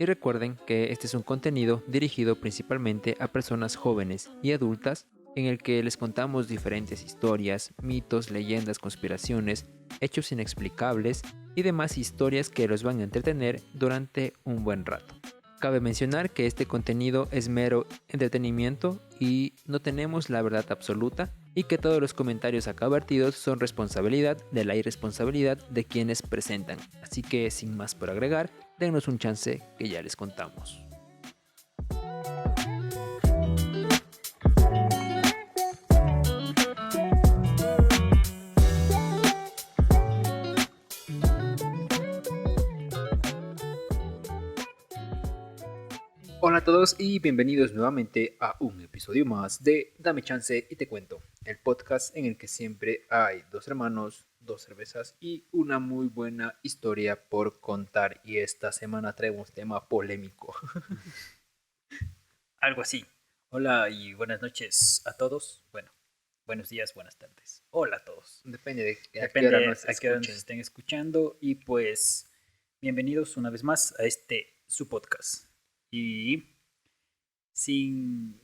Y recuerden que este es un contenido dirigido principalmente a personas jóvenes y adultas en el que les contamos diferentes historias, mitos, leyendas, conspiraciones, hechos inexplicables y demás historias que los van a entretener durante un buen rato. Cabe mencionar que este contenido es mero entretenimiento y no tenemos la verdad absoluta y que todos los comentarios acá vertidos son responsabilidad de la irresponsabilidad de quienes presentan. Así que sin más por agregar, denos un chance que ya les contamos. Hola a todos y bienvenidos nuevamente a un episodio más de Dame Chance y Te Cuento, el podcast en el que siempre hay dos hermanos, dos cervezas y una muy buena historia por contar. Y esta semana traemos tema polémico. Algo así. Hola y buenas noches a todos. Bueno, buenos días, buenas tardes. Hola a todos. Depende de a qué hora Depende nos a qué hora nos escuchen. estén escuchando. Y pues, bienvenidos una vez más a su podcast. Y sin...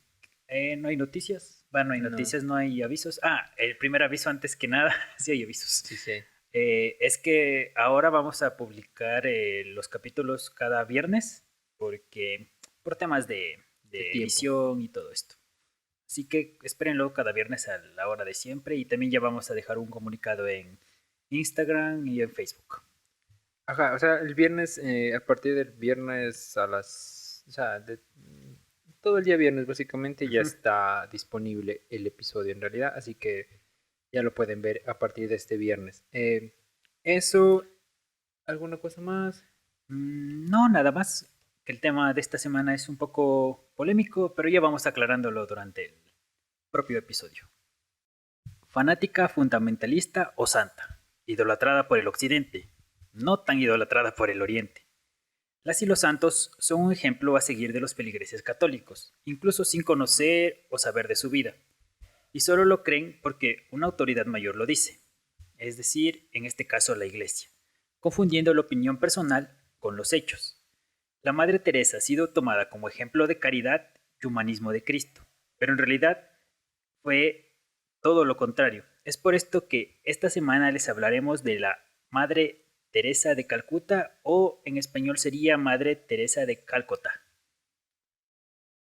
no hay noticias. Bueno, no hay noticias, no hay avisos. El primer aviso antes que nada. Sí hay avisos. Sí. Es que ahora vamos a publicar los capítulos cada viernes. Porque por temas de tiempo. edición y todo esto. Así que espérenlo cada viernes a la hora de siempre. Y también ya vamos a dejar un comunicado en Instagram y en Facebook. Ajá, o sea, el viernes, a partir del viernes a las... O sea, todo el día viernes básicamente ya está disponible el episodio en realidad, así que ya lo pueden ver a partir de este viernes. Eso, ¿alguna cosa más? No, nada más. Que el tema de esta semana es un poco polémico, pero ya vamos aclarándolo durante el propio episodio. Fanática, fundamentalista o santa, idolatrada por el occidente, no tan idolatrada por el oriente. Las y los santos son un ejemplo a seguir de los feligreses católicos, incluso sin conocer o saber de su vida, y solo lo creen porque una autoridad mayor lo dice, es decir, en este caso la Iglesia, confundiendo la opinión personal con los hechos. La Madre Teresa ha sido tomada como ejemplo de caridad y humanismo de Cristo, pero en realidad fue todo lo contrario. Es por esto que esta semana les hablaremos de la Madre Teresa de Calcuta, o en español sería Madre Teresa de Calcuta.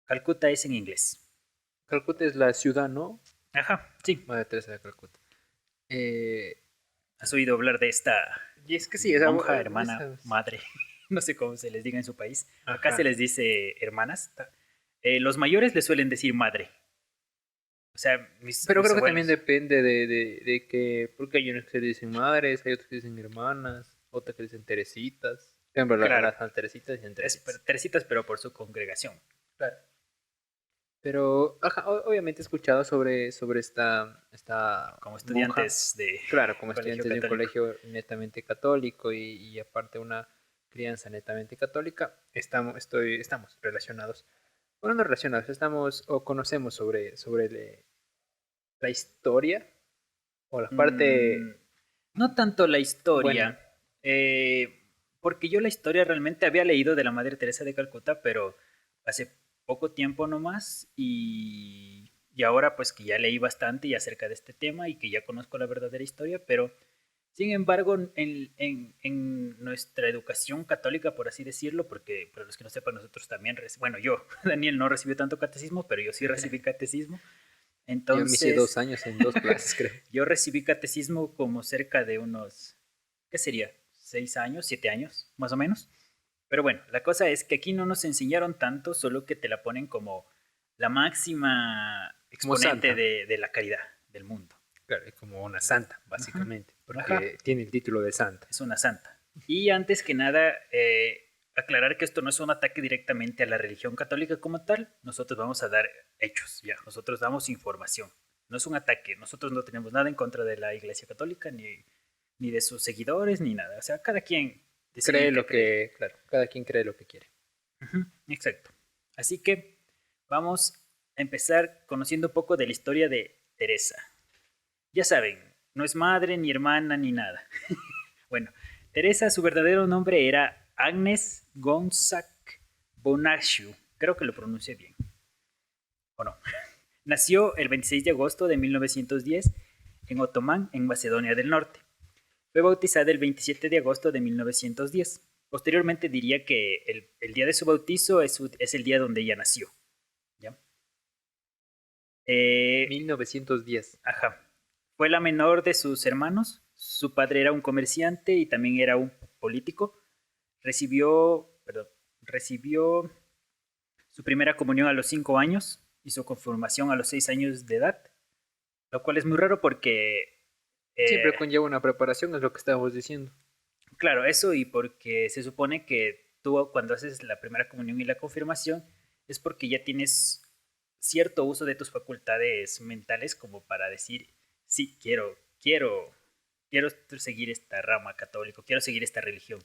Calcuta es en inglés. Calcuta es la ciudad, ¿no? Ajá, sí. Madre Teresa de Calcuta. ¿Has oído hablar de esta Y es que sí, esa, monja, hermana, esas... madre? No sé cómo se les diga en su país. Acá Ajá. se les dice hermanas. Los mayores le suelen decir madre. O sea, Pero mis creo que también abuelos. depende de que, porque hay unos que dicen madres, hay otros que dicen hermanas, otros que dicen teresitas. En verdad, Claro, las San Teresitas dicen teresitas. teresitas, pero por su congregación. Claro. Pero, ajá, obviamente he escuchado sobre esta Como monja, estudiantes de claro, como colegio estudiantes de un católico. colegio netamente católico y aparte una crianza netamente católica, estamos relacionados. Bueno, no relacionados, estamos o conocemos sobre la historia o la Mm, parte no tanto la buena. historia, porque yo la historia realmente había leído de la Madre Teresa de Calcuta, pero hace poco tiempo nomás, y ahora pues que ya leí bastante y acerca de este tema y que ya conozco la verdadera historia, pero sin embargo en nuestra educación católica, por así decirlo, porque para los que no sepan, nosotros también, bueno, yo, Daniel, no recibió tanto catecismo, pero yo sí recibí catecismo. Yo me hice 2 Entonces, años en 2 clases, creo. yo recibí catecismo como cerca de unos, ¿qué sería? 6 años, 7 años, más o menos. Pero bueno, la cosa es que aquí no nos enseñaron tanto, solo que te la ponen como la máxima Como exponente santa. de la caridad del mundo. Claro, es como una santa, Ajá. básicamente, Ajá, porque tiene el título de santa. es una santa. Y antes que nada, aclarar que esto no es un ataque directamente a la religión católica como tal. Nosotros vamos a dar hechos, ya. Nosotros damos información. No es un ataque. Nosotros no tenemos nada en contra de la Iglesia Católica, ni de sus seguidores, ni nada. O sea, cada quien decide Cree en qué lo creer. que, claro, cada quien cree lo que quiere. Exacto. Así que vamos a empezar conociendo un poco de la historia de Teresa. Ya saben, no es madre, ni hermana, ni nada. Bueno, Teresa, su verdadero nombre era Agnes Gonzac Bonasciu, creo que lo pronuncié bien, ¿o no? Nació el 26 de agosto de 1910 en Otomán, en Macedonia del Norte. Fue bautizada el 27 de agosto de 1910. Posteriormente diría que el día de su bautizo es el día donde ella nació. ¿Ya? 1910. Ajá. Fue la menor de sus hermanos. Su padre era un comerciante y también era un político. Recibió su primera comunión a los 5 años y su confirmación a los 6 años de edad, lo cual es muy raro porque, Siempre eh, conlleva una preparación, es lo que estábamos diciendo. claro, eso y porque se supone que tú cuando haces la primera comunión y la confirmación es porque ya tienes cierto uso de tus facultades mentales como para decir, sí, quiero seguir esta rama católica, quiero seguir esta religión.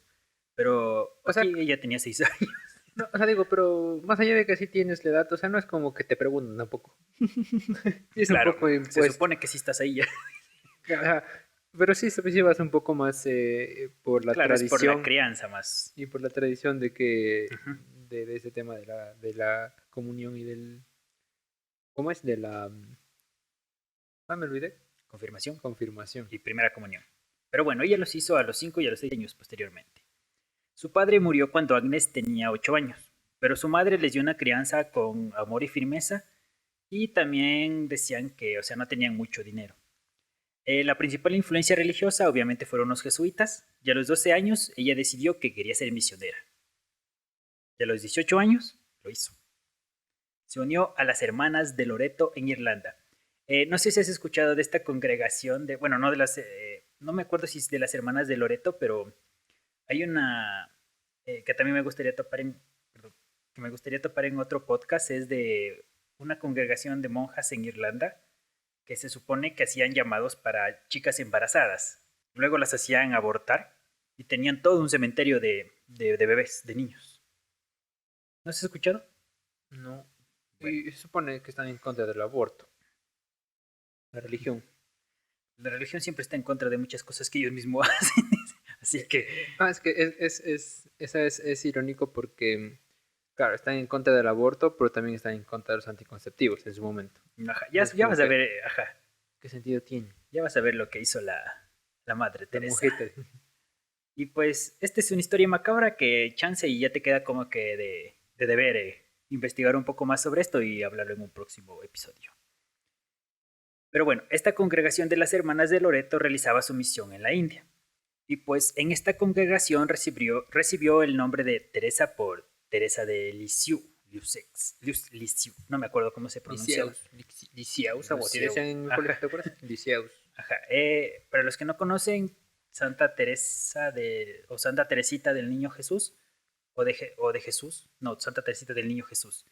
Pero O sea, aquí ella tenía 6 años. no, o sea, digo, pero más allá de que sí tienes la edad, o sea, no es como que te preguntan tampoco. Sí, es un Claro, poco se impuesto. supone que sí estás ahí ya. Ajá. Pero sí, sí vas un poco más por la Claro, es por la tradición crianza más. y por la tradición de que Ujú. de ese tema de la comunión y del ¿cómo es? De la me olvidé. Confirmación Confirmación. y primera comunión. Pero bueno, ella los hizo a los 5 y a los 6 años posteriormente. Su padre murió cuando Agnes tenía 8 años, pero su madre les dio una crianza con amor y firmeza y también decían que, o sea, no tenían mucho dinero. La principal influencia religiosa obviamente fueron los jesuitas y a los 12 años ella decidió que quería ser misionera. Y a los 18 años lo hizo. Se unió a las Hermanas de Loreto en Irlanda. No sé si has escuchado de esta congregación de, bueno, no de las, no me acuerdo si es de las Hermanas de Loreto, pero hay una que también me gustaría topar perdón, que me gustaría topar en otro podcast, es de una congregación de monjas en Irlanda que se supone que hacían llamados para chicas embarazadas. Luego las hacían abortar y tenían todo un cementerio de bebés, de niños. ¿No has escuchado? No. Bueno, Y se supone que están en contra del aborto. La religión. la religión siempre está en contra de muchas cosas que ellos mismos hacen. Así que, Es que es irónico porque, claro, están en contra del aborto, pero también están en contra de los anticonceptivos en su momento. ajá, Es ya como vas a que, ver, ajá, ¿qué sentido tiene? ya vas a ver lo que hizo la Madre La Teresa. monjita. Y pues, esta es una historia macabra que chance y ya te queda como que de deber investigar un poco más sobre esto y hablarlo en un próximo episodio. Pero bueno, esta congregación de las Hermanas de Loreto realizaba su misión en la India. Y pues en esta congregación recibió el nombre de Teresa por Teresa de Lisieux. Lisieux, no me acuerdo cómo se pronuncia. Liceus, algo así Lisieux. decían en el colegio, Ajá, ¿te acuerdas? Liceus. ajá. Para los que no conocen, Santa Teresa o Santa Teresita del Niño Jesús, o de Jesús, no, Santa Teresita del Niño Jesús,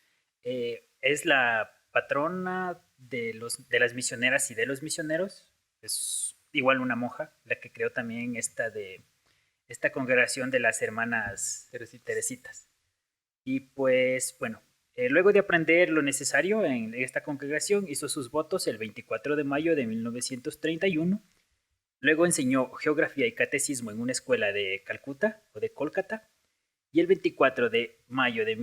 es la patrona de las misioneras y de los misioneros. Es igual una monja, la que creó también esta congregación de las hermanas Teresitas. Teresitas. Y pues bueno, luego de aprender lo necesario en esta congregación, hizo sus votos el 24 de mayo de 1931. Luego enseñó geografía y catecismo en una escuela de Calcuta o de Kolkata. Y el 24 de mayo de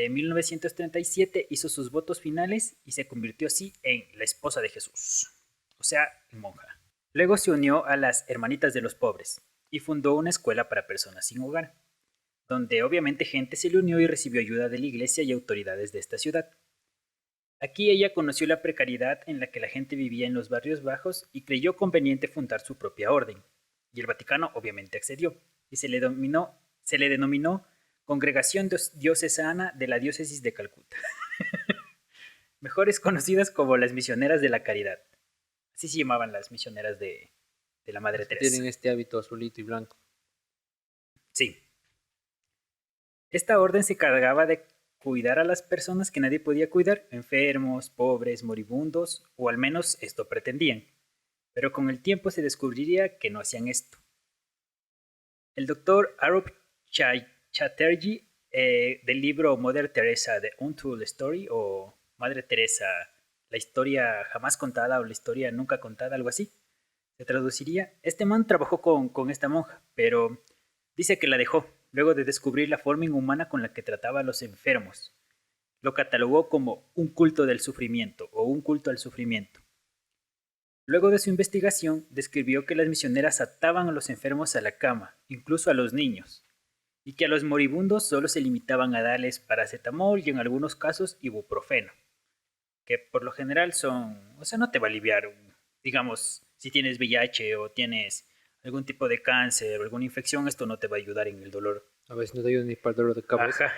1937 hizo sus votos finales y se convirtió así en la esposa de Jesús, o sea, en monja. Luego se unió a las Hermanitas de los Pobres y fundó una escuela para personas sin hogar, donde obviamente gente se le unió y recibió ayuda de la iglesia y autoridades de esta ciudad. Aquí ella conoció la precariedad en la que la gente vivía en los barrios bajos y creyó conveniente fundar su propia orden. Y el Vaticano obviamente accedió y se le denominó Congregación Diocesana de la Diócesis de Calcuta, mejores conocidas como las Misioneras de la Caridad. Así se llamaban las misioneras de la Madre Las que Teresa. tienen este hábito azulito y blanco. Sí. Esta orden se cargaba de cuidar a las personas que nadie podía cuidar, enfermos, pobres, moribundos, o al menos esto pretendían. Pero con el tiempo se descubriría que no hacían esto. El doctor Arup Chatterjee, del libro Mother Teresa, The Untold Story, o Madre Teresa, la historia jamás contada o la historia nunca contada, algo así, se traduciría. Este man trabajó con esta monja, pero dice que la dejó luego de descubrir la forma inhumana con la que trataba a los enfermos. Lo catalogó como un culto del sufrimiento o un culto al sufrimiento. Luego de su investigación, describió que las misioneras ataban a los enfermos a la cama, incluso a los niños, y que a los moribundos solo se limitaban a darles paracetamol y en algunos casos ibuprofeno, que por lo general no te va a aliviar, digamos, si tienes VIH o tienes algún tipo de cáncer o alguna infección, esto no te va a ayudar en el dolor. A veces no te ayuda ni para el dolor de cabeza. Ajá.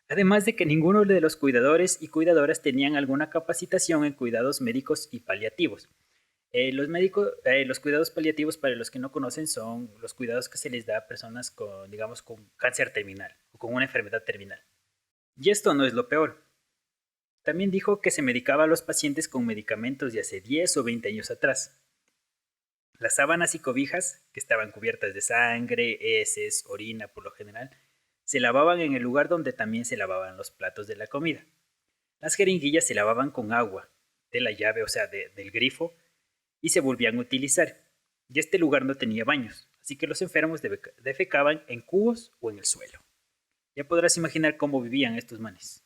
Además de que ninguno de los cuidadores y cuidadoras tenían alguna capacitación en cuidados médicos y paliativos. Los cuidados paliativos, para los que no conocen, son los cuidados que se les da a personas con, digamos, con cáncer terminal o con una enfermedad terminal. Y esto no es lo peor. También dijo que se medicaba a los pacientes con medicamentos de hace 10 o 20 años atrás. Las sábanas y cobijas, que estaban cubiertas de sangre, heces, orina por lo general, se lavaban en el lugar donde también se lavaban los platos de la comida. Las jeringuillas se lavaban con agua, de la llave, o sea, del grifo, y se volvían a utilizar. Y este lugar no tenía baños, así que los enfermos defecaban en cubos o en el suelo. Ya podrás imaginar cómo vivían estos manes.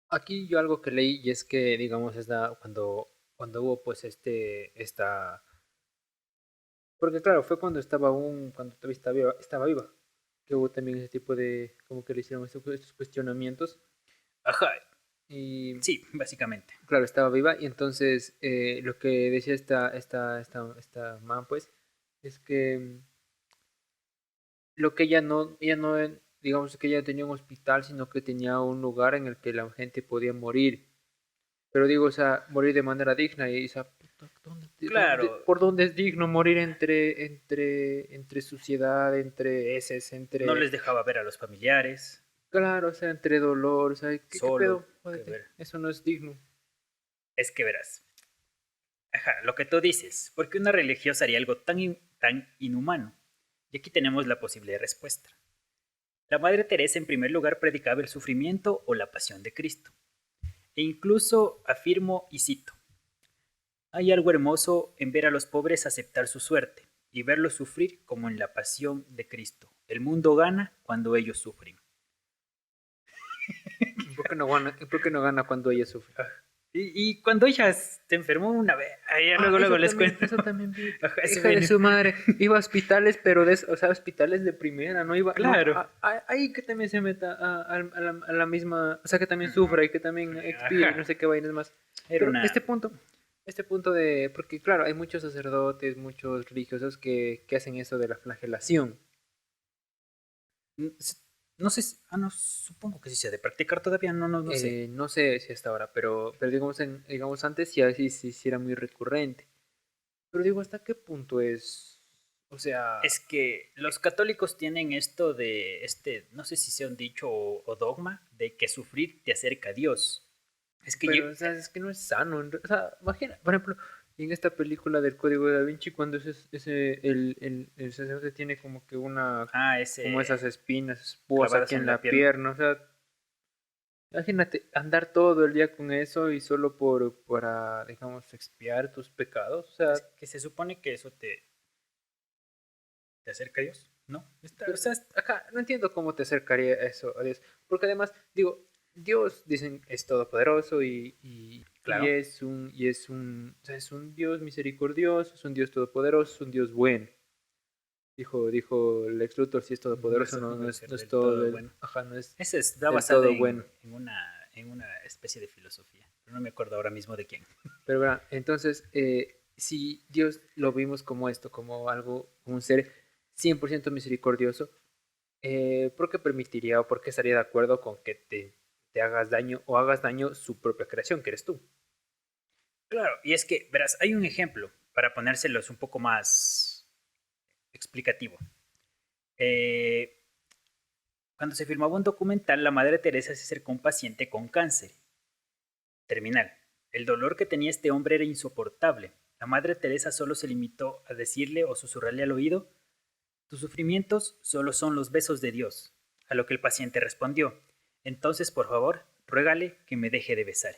Aquí yo algo que leí y es que, digamos, cuando hubo pues esta... Porque claro, fue cuando todavía estaba viva, que hubo también ese tipo de, como que le hicieron estos cuestionamientos. Ajá, Y sí, básicamente. claro, estaba viva y entonces lo que decía esta man pues, es que lo que ella no, digamos que ella tenía un hospital, sino que tenía un lugar en el que la gente podía morir. Pero digo, o sea, morir de manera digna y esa, puta, Claro, ¿por dónde es digno morir entre suciedad, entre heces, no les entre, dejaba ver a los familiares, claro, o sea, entre dolor, o sea, ¿qué solo, pedo? que Jódete, ver. eso no es digno. Es que verás. Ajá, lo que tú dices, ¿por qué una religiosa haría algo tan inhumano? Y aquí tenemos la posible respuesta. La Madre Teresa en primer lugar predicaba el sufrimiento o la pasión de Cristo. E incluso afirmo y cito, hay algo hermoso en ver a los pobres aceptar su suerte y verlos sufrir como en la pasión de Cristo. El mundo gana cuando ellos sufren. Por qué no gana cuando ella sufre? Y cuando ella se enfermó una vez, ahí luego les cuento. Eso también vi. Ajá, Hija de su madre, iba a hospitales, pero o sea, hospitales de primera, no iba, no, Claro. ahí que también se meta a la misma, o sea, que también sufra y que también expire, Ajá. no sé qué vainas más. Era Pero una... este punto de, porque claro, hay muchos sacerdotes, muchos religiosos que hacen eso de la flagelación. No sé, no, supongo que sí se ha de practicar todavía, no sé. No sé si hasta ahora, pero digamos antes sí era muy recurrente. Pero digo, ¿hasta qué punto es? O sea, Es que los católicos tienen esto de, no sé si sea un dicho o dogma, de que sufrir te acerca a Dios. Es que yo, pero o sea, es que no es sano. O sea, imagina, por ejemplo, en esta película del Código de Da Vinci, cuando el sacerdote tiene como que como ese esas espinas, espúas clavadas aquí en en la la pierna. pierna, o sea, imagínate andar todo el día con eso y solo para, digamos, expiar tus pecados, o sea, Es que se supone que eso te acerca a Dios, ¿no? O pero sea, acá no entiendo cómo te acercaría eso a Dios. Porque además, digo, Dios, dicen, es todopoderoso claro. o sea, es un Dios misericordioso, es un Dios todopoderoso, es un Dios bueno. Dijo Lex Luthor, si es todopoderoso, No no debe es, ser no es del todo todo el, bueno. ajá, no es Ese está del basado todo bueno. en una especie de filosofía, pero no me acuerdo ahora mismo de quién. Pero verá, entonces, si Dios lo vimos como esto, como un ser 100% misericordioso, ¿por qué permitiría o por qué estaría de acuerdo con que te hagas daño o hagas daño su propia creación, que eres tú? Claro, y es que, verás, hay un ejemplo para ponérselos un poco más explicativo. Eh, Cuando se filmaba un documental, la Madre Teresa se acercó a un paciente con cáncer terminal. El dolor que tenía este hombre era insoportable. La Madre Teresa solo se limitó a decirle o susurrarle al oído, tus sufrimientos solo son los besos de Dios, a lo que el paciente respondió, entonces por favor, ruégale que me deje de besar.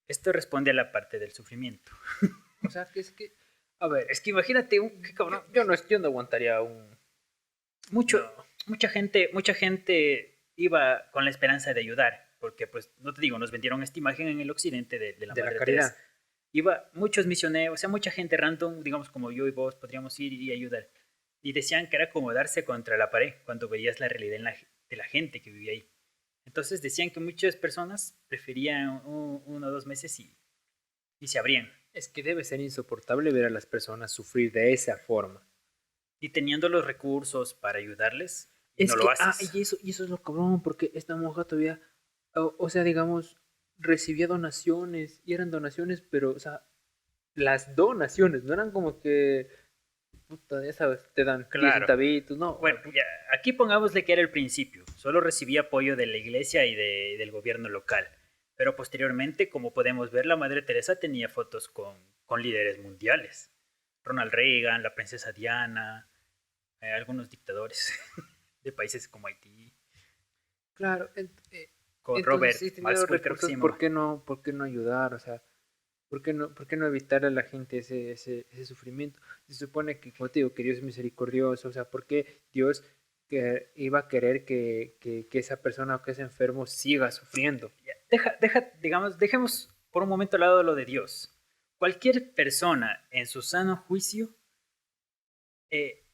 Esto responde a la parte del sufrimiento. O sea, que es que, a ver, Es que imagínate, qué cabrón. yo no aguantaría un... mucho, No, mucha gente iba con la esperanza de ayudar, porque pues, no te digo, nos vendieron esta imagen en el occidente de la de la Madre Teresa. caridad. Iba muchos misioneros, o sea, mucha gente random, digamos como yo y vos, podríamos ir y ayudar. Y decían que era como darse contra la pared cuando veías la realidad de la gente que vivía ahí. Entonces decían que muchas personas preferían 1 o 2 meses y se abrían. Es que debe ser insoportable ver a las personas sufrir de esa forma. Y teniendo los recursos para ayudarles, y Es no lo que, haces. y eso es lo cabrón, porque esta monja todavía, o sea, digamos, recibía donaciones, y eran donaciones, pero, o sea, las donaciones, no eran como que, puta, ya sabes, te dan 10 Claro. centavitos, no, o Bueno, sea, ya, aquí pongámosle que era el principio. Solo recibía apoyo de la iglesia y del gobierno local. Pero posteriormente, como podemos ver, la Madre Teresa tenía fotos con líderes mundiales. Ronald Reagan, la princesa Diana, algunos dictadores de países como Haití, claro, con entonces Robert sí tenía los Maxwell creo que se recursos, llamaba. por qué no ayudar? O sea, por qué no evitar a la gente ese sufrimiento? Se supone que, como te digo, que Dios es misericordioso, o sea, ¿por qué Dios que iba a querer que esa persona o que ese enfermo siga sufriendo? Digamos, dejemos por un momento al lado lo de Dios. Cualquier persona en su sano juicio eh,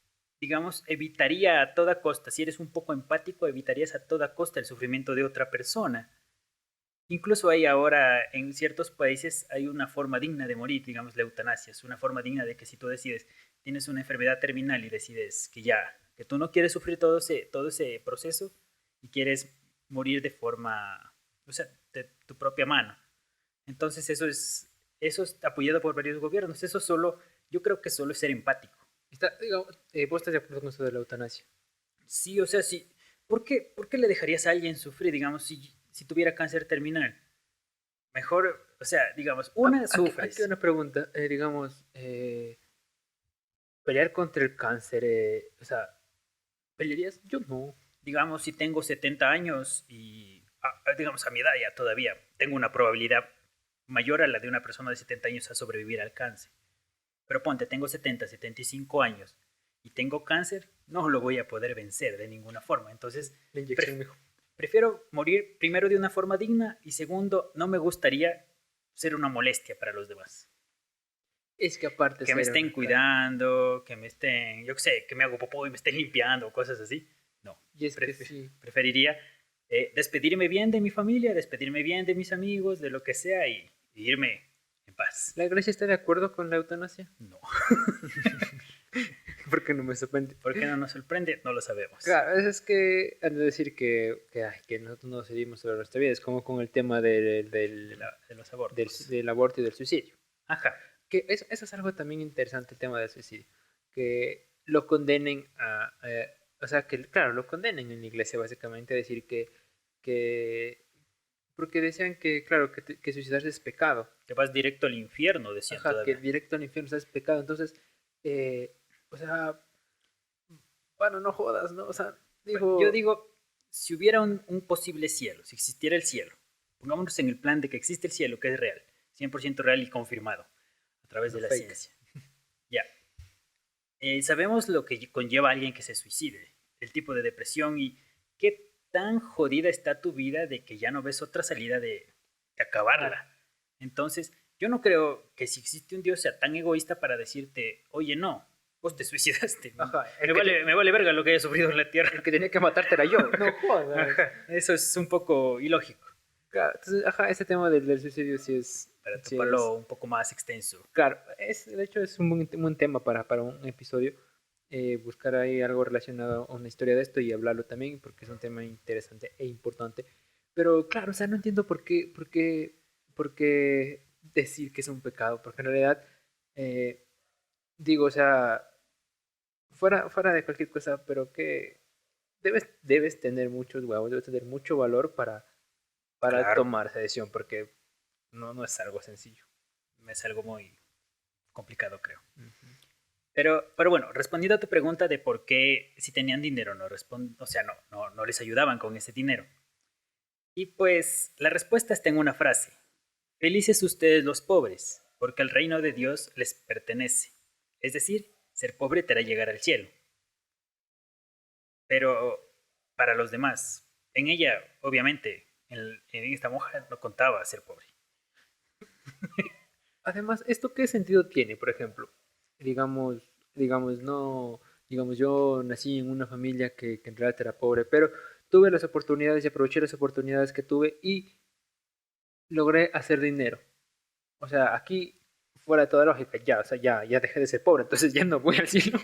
digamos, evitaría a toda costa, si eres un poco empático, evitarías a toda costa el sufrimiento de otra persona. Incluso hay ahora en ciertos países hay una forma digna de morir, digamos la eutanasia, es una forma digna de que si tú decides, tienes una enfermedad terminal y decides que ya, que tú no quieres sufrir todo ese proceso y quieres morir de forma, o sea, de tu propia mano. Entonces eso es apoyado por varios gobiernos, eso solo, yo creo que solo es ser empático. Digamos, ¿vos estás de acuerdo con eso de la eutanasia? Sí, o sea, sí. Por qué le dejarías a alguien sufrir, digamos, si tuviera cáncer terminal? Mejor, o sea, digamos, una Aquí sufres. una pregunta, digamos, pelear contra el cáncer, o sea, ¿pelearías? Yo no. Digamos, si tengo 70 años y, digamos, a mi edad ya todavía tengo una probabilidad mayor a la de una persona de 70 años a sobrevivir al cáncer. Pero ponte, tengo 75 años y tengo cáncer, no lo voy a poder vencer de ninguna forma. Entonces, La inyección pref mejor. prefiero morir primero de una forma digna y segundo, no me gustaría ser una molestia para los demás. Es que aparte Que me ser estén una cara. cuidando, que me estén, yo qué sé, que me hago popó y me estén limpiando, cosas así. No, Y es que sí. preferiría despedirme bien de mi familia, despedirme bien de mis amigos, de lo que sea y irme en paz. ¿La iglesia está de acuerdo con la eutanasia? No. Porque no me sorprende. ¿Por qué no nos sorprende? No lo sabemos. Claro, es que han de decir que nosotros no decidimos sobre nuestra vida. Es como con el tema De los abortos. del aborto y del suicidio. Ajá. Que eso es algo también interesante, el tema del suicidio. Que lo condenen o sea, que claro, lo condenen en la iglesia básicamente a decir que porque decían que, claro, que suicidarse es pecado. Te vas directo al infierno, decían Ajá, que todavía. directo al infierno o sea, es pecado. Entonces, o sea, bueno, no jodas, ¿no? O sea, Yo dijo, digo, si hubiera un posible cielo, si existiera el cielo, pongámonos en el plan de que existe el cielo, que es real, 100% real y confirmado a través no de la fake. ciencia. Ya. Sabemos lo que conlleva a alguien que se suicide, el tipo de depresión y qué tan jodida está tu vida de que ya no ves otra salida de Claro. acabarla. Entonces, yo no creo que si existe un Dios sea tan egoísta para decirte, oye, no, vos te suicidaste. Ajá, Me vale verga lo que haya sufrido en la el Tierra. que tenía que matarte era yo. No jodas. Ajá, eso es un poco ilógico Claro, entonces, ajá, ese tema del suicidio para sí es, toparlo un poco más extenso. claro, de hecho es un buen tema para un episodio, buscar ahí algo relacionado a una historia de esto y hablarlo también, porque es un tema interesante e importante. Pero claro, o sea, no entiendo por qué decir que es un pecado, porque en realidad, digo, o sea, fuera de cualquier cosa, pero que debes tener muchos huevos, debes tener mucho valor para Claro, tomar esa decisión, porque no es algo sencillo. es algo muy complicado, creo. Ujú. Pero bueno, respondiendo a tu pregunta de por qué si tenían dinero o sea, no les ayudaban con ese dinero. Y pues la respuesta está en una frase. Felices ustedes los pobres, porque el reino de Dios les pertenece. Es decir, ser pobre te hará llegar al cielo. pero para los demás, en ella, obviamente, en esta monja no contaba ser pobre. Además, ¿esto qué sentido tiene, por ejemplo? Digamos, no, digamos, yo nací en una familia que en realidad era pobre, pero tuve las oportunidades y aproveché las oportunidades que tuve y logré hacer dinero. O sea, aquí, fuera de toda lógica, ya, o sea, ya dejé de ser pobre, entonces ya no voy al cielo.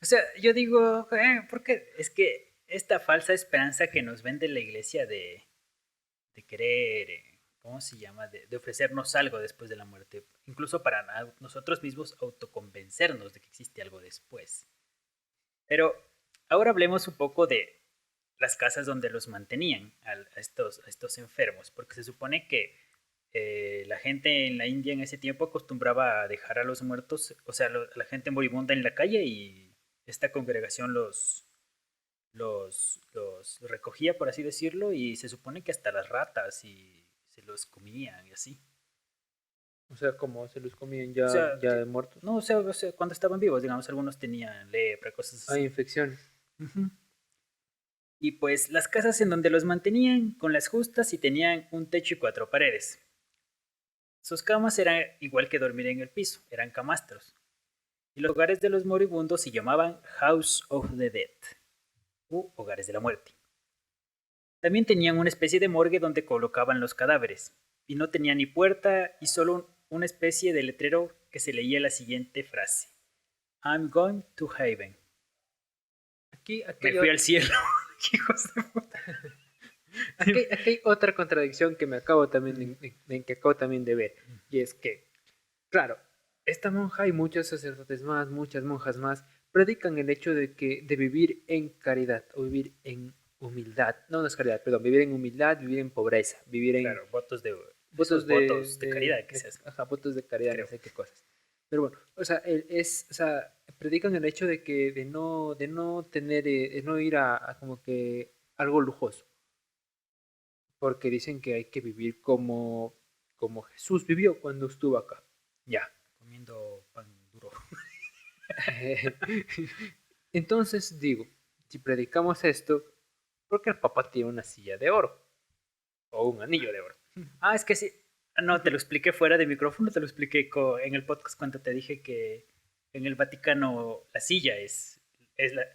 O sea, yo digo, porque es que esta falsa esperanza que nos vende la iglesia de querer, ¿cómo se llama? De ofrecernos algo después de la muerte, incluso para nosotros mismos autoconvencernos de que existe algo después. Pero ahora hablemos un poco de las casas donde los mantenían a estos enfermos, porque se supone que la gente en la India en ese tiempo acostumbraba a dejar a los muertos, o sea, la gente moribunda en la calle y esta congregación los recogía, por así decirlo, y se supone que hasta las ratas y se los comían y así. O sea, como se los comían O sea, ya de muertos. no, o sea, cuando estaban vivos, digamos, algunos tenían lepra, cosas Hay así. infecciones. Ujú. Y pues las casas en donde los mantenían con las justas y tenían un techo y cuatro paredes. Sus camas eran igual que dormir en el piso, eran camastros. Y los hogares de los moribundos se llamaban House of the Dead, u hogares de la muerte. También tenían una especie de morgue donde colocaban los cadáveres, y no tenía ni puerta y solo una especie de letrero que se leía la siguiente frase: I'm going to heaven. Aquí Me fui al cielo. Hijos de puta. aquí hay otra contradicción que me acabo también que acabo también de ver. Y es que, claro, esta monja y muchos sacerdotes más, muchas monjas más, predican el hecho de vivir en caridad o vivir en humildad. No, no es caridad, perdón, vivir en humildad, vivir en pobreza, vivir en Claro, votos de votos esos votos de caridad que se hacen, ajá, votos de caridad, no creo. sé qué cosas. Pero bueno, o sea, o sea, predican el hecho de que de no tener, de no ir a como que algo lujoso, porque dicen que hay que vivir como Jesús vivió cuando estuvo acá. Ya. Comiendo pan duro. Entonces digo, si predicamos esto, ¿por qué el Papa tiene una silla de oro? O un anillo de oro. Ah, es que sí. No, te lo expliqué fuera de micrófono, te lo expliqué en el podcast cuando te dije que en el Vaticano la silla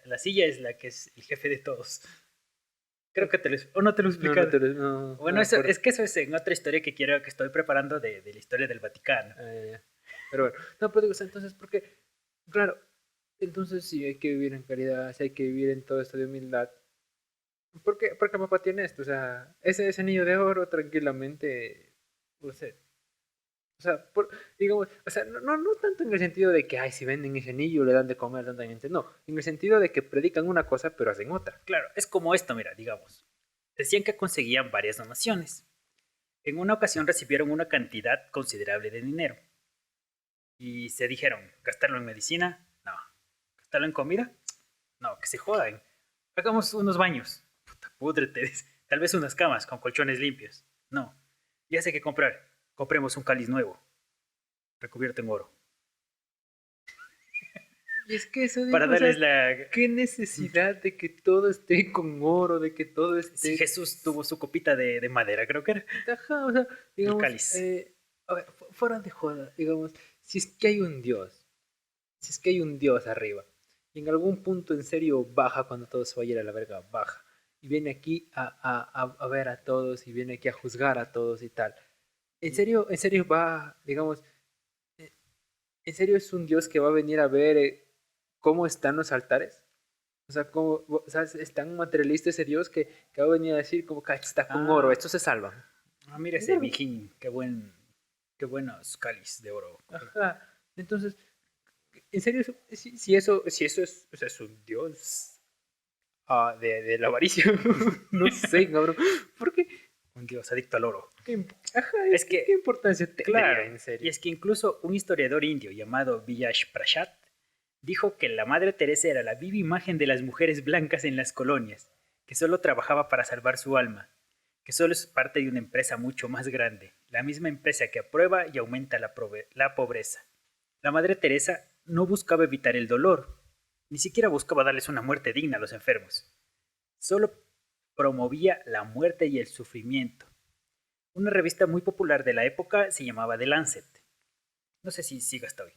la silla es la que es el jefe de todos. Creo que o no te lo he No, no explicado. te lo, no, no Bueno, me acuerdo. es que eso es en otra historia que estoy preparando de la historia del Vaticano. Pero bueno, no, pero digo, o sea, entonces, porque, claro, entonces sí hay que vivir en caridad, sí hay que vivir en todo esto de humildad. Porque papá tiene esto, o sea, ese anillo de oro tranquilamente, o sea, digamos, o sea, no tanto en el sentido de que, ay, si venden ese anillo le dan de comer a tanta gente, no, en el sentido de que predican una cosa pero hacen otra. Claro, es como esto, mira, digamos. Decían que conseguían varias donaciones. En una ocasión recibieron una cantidad considerable de dinero y se dijeron, ¿gastarlo en medicina? No. ¿Gastarlo en comida? No, que se jodan. Hagamos unos baños. Puta, púdrete. Tal vez unas camas con colchones limpios. No. Ya sé qué comprar. Compremos un cáliz nuevo, recubierto en oro. Y es que eso Para digo, o darles sea, la... qué necesidad de que todo esté con oro, de que todo Si esté, Jesús tuvo su copita de madera, creo que era. ajá, o sea, El digamos, cáliz. a ver, fuera de joda, digamos, si es que hay un Dios, si es que hay un Dios arriba, y en algún punto en serio baja cuando todo se va a ir a la verga, baja, y viene aquí a ver a todos, y viene aquí a juzgar a todos y tal. En serio va, digamos, eh, en serio es un Dios que va a venir a ver cómo están los altares? O sea, o sea, es tan materialista ese Dios que va a venir a decir como que "Esto está con oro, Ah, estos se salvan". mira ese Claro. viking. Qué buenos cáliz de oro. Ajá. Entonces, en serio, si eso es, o sea, es un Dios de la avaricia, no sé, cabrón. ¿Por qué? Un dios adicto al oro. Ajá, Es ¿qué que, importancia tendría, claro, en y serio? es que incluso un historiador indio llamado Viyash Prasad dijo que la Madre Teresa era la viva imagen de las mujeres blancas en las colonias, que solo trabajaba para salvar su alma, que solo es parte de una empresa mucho más grande, la misma empresa que aprueba y aumenta la pobreza. La Madre Teresa no buscaba evitar el dolor, Ni siquiera buscaba darles una muerte digna a los enfermos. Solo promovía la muerte y el sufrimiento. Una revista muy popular de la época se llamaba The Lancet. No sé si sigue hasta hoy.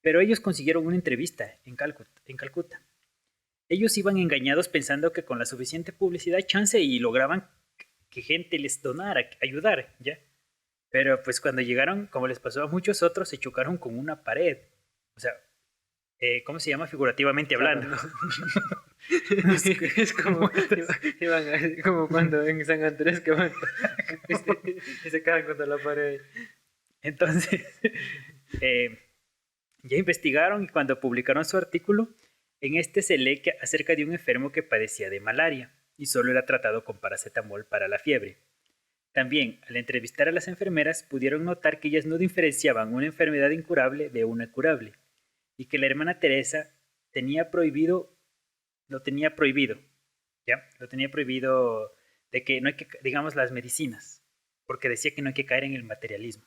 Pero ellos consiguieron una entrevista en Calcuta. Ellos iban engañados pensando que con la suficiente publicidad chance y lograban que gente les donara, ayudar, ¿ya? Pero pues cuando llegaron, como les pasó a muchos otros, se chocaron con una pared. O sea, ¿cómo se llama? Figurativamente hablando. Claro, no. Es como, como cuando en San Andrés que van y se caen contra la pared. Entonces, eh, ya investigaron y cuando publicaron su artículo, en este se lee acerca de un enfermo que padecía de malaria y solo era tratado con paracetamol para la fiebre. También, al entrevistar a las enfermeras, pudieron notar que ellas no diferenciaban una enfermedad incurable de una curable, y que la hermana Teresa lo tenía prohibido, ¿ya? Lo tenía prohibido de que no hay que, digamos, las medicinas, porque decía que no hay que caer en el materialismo.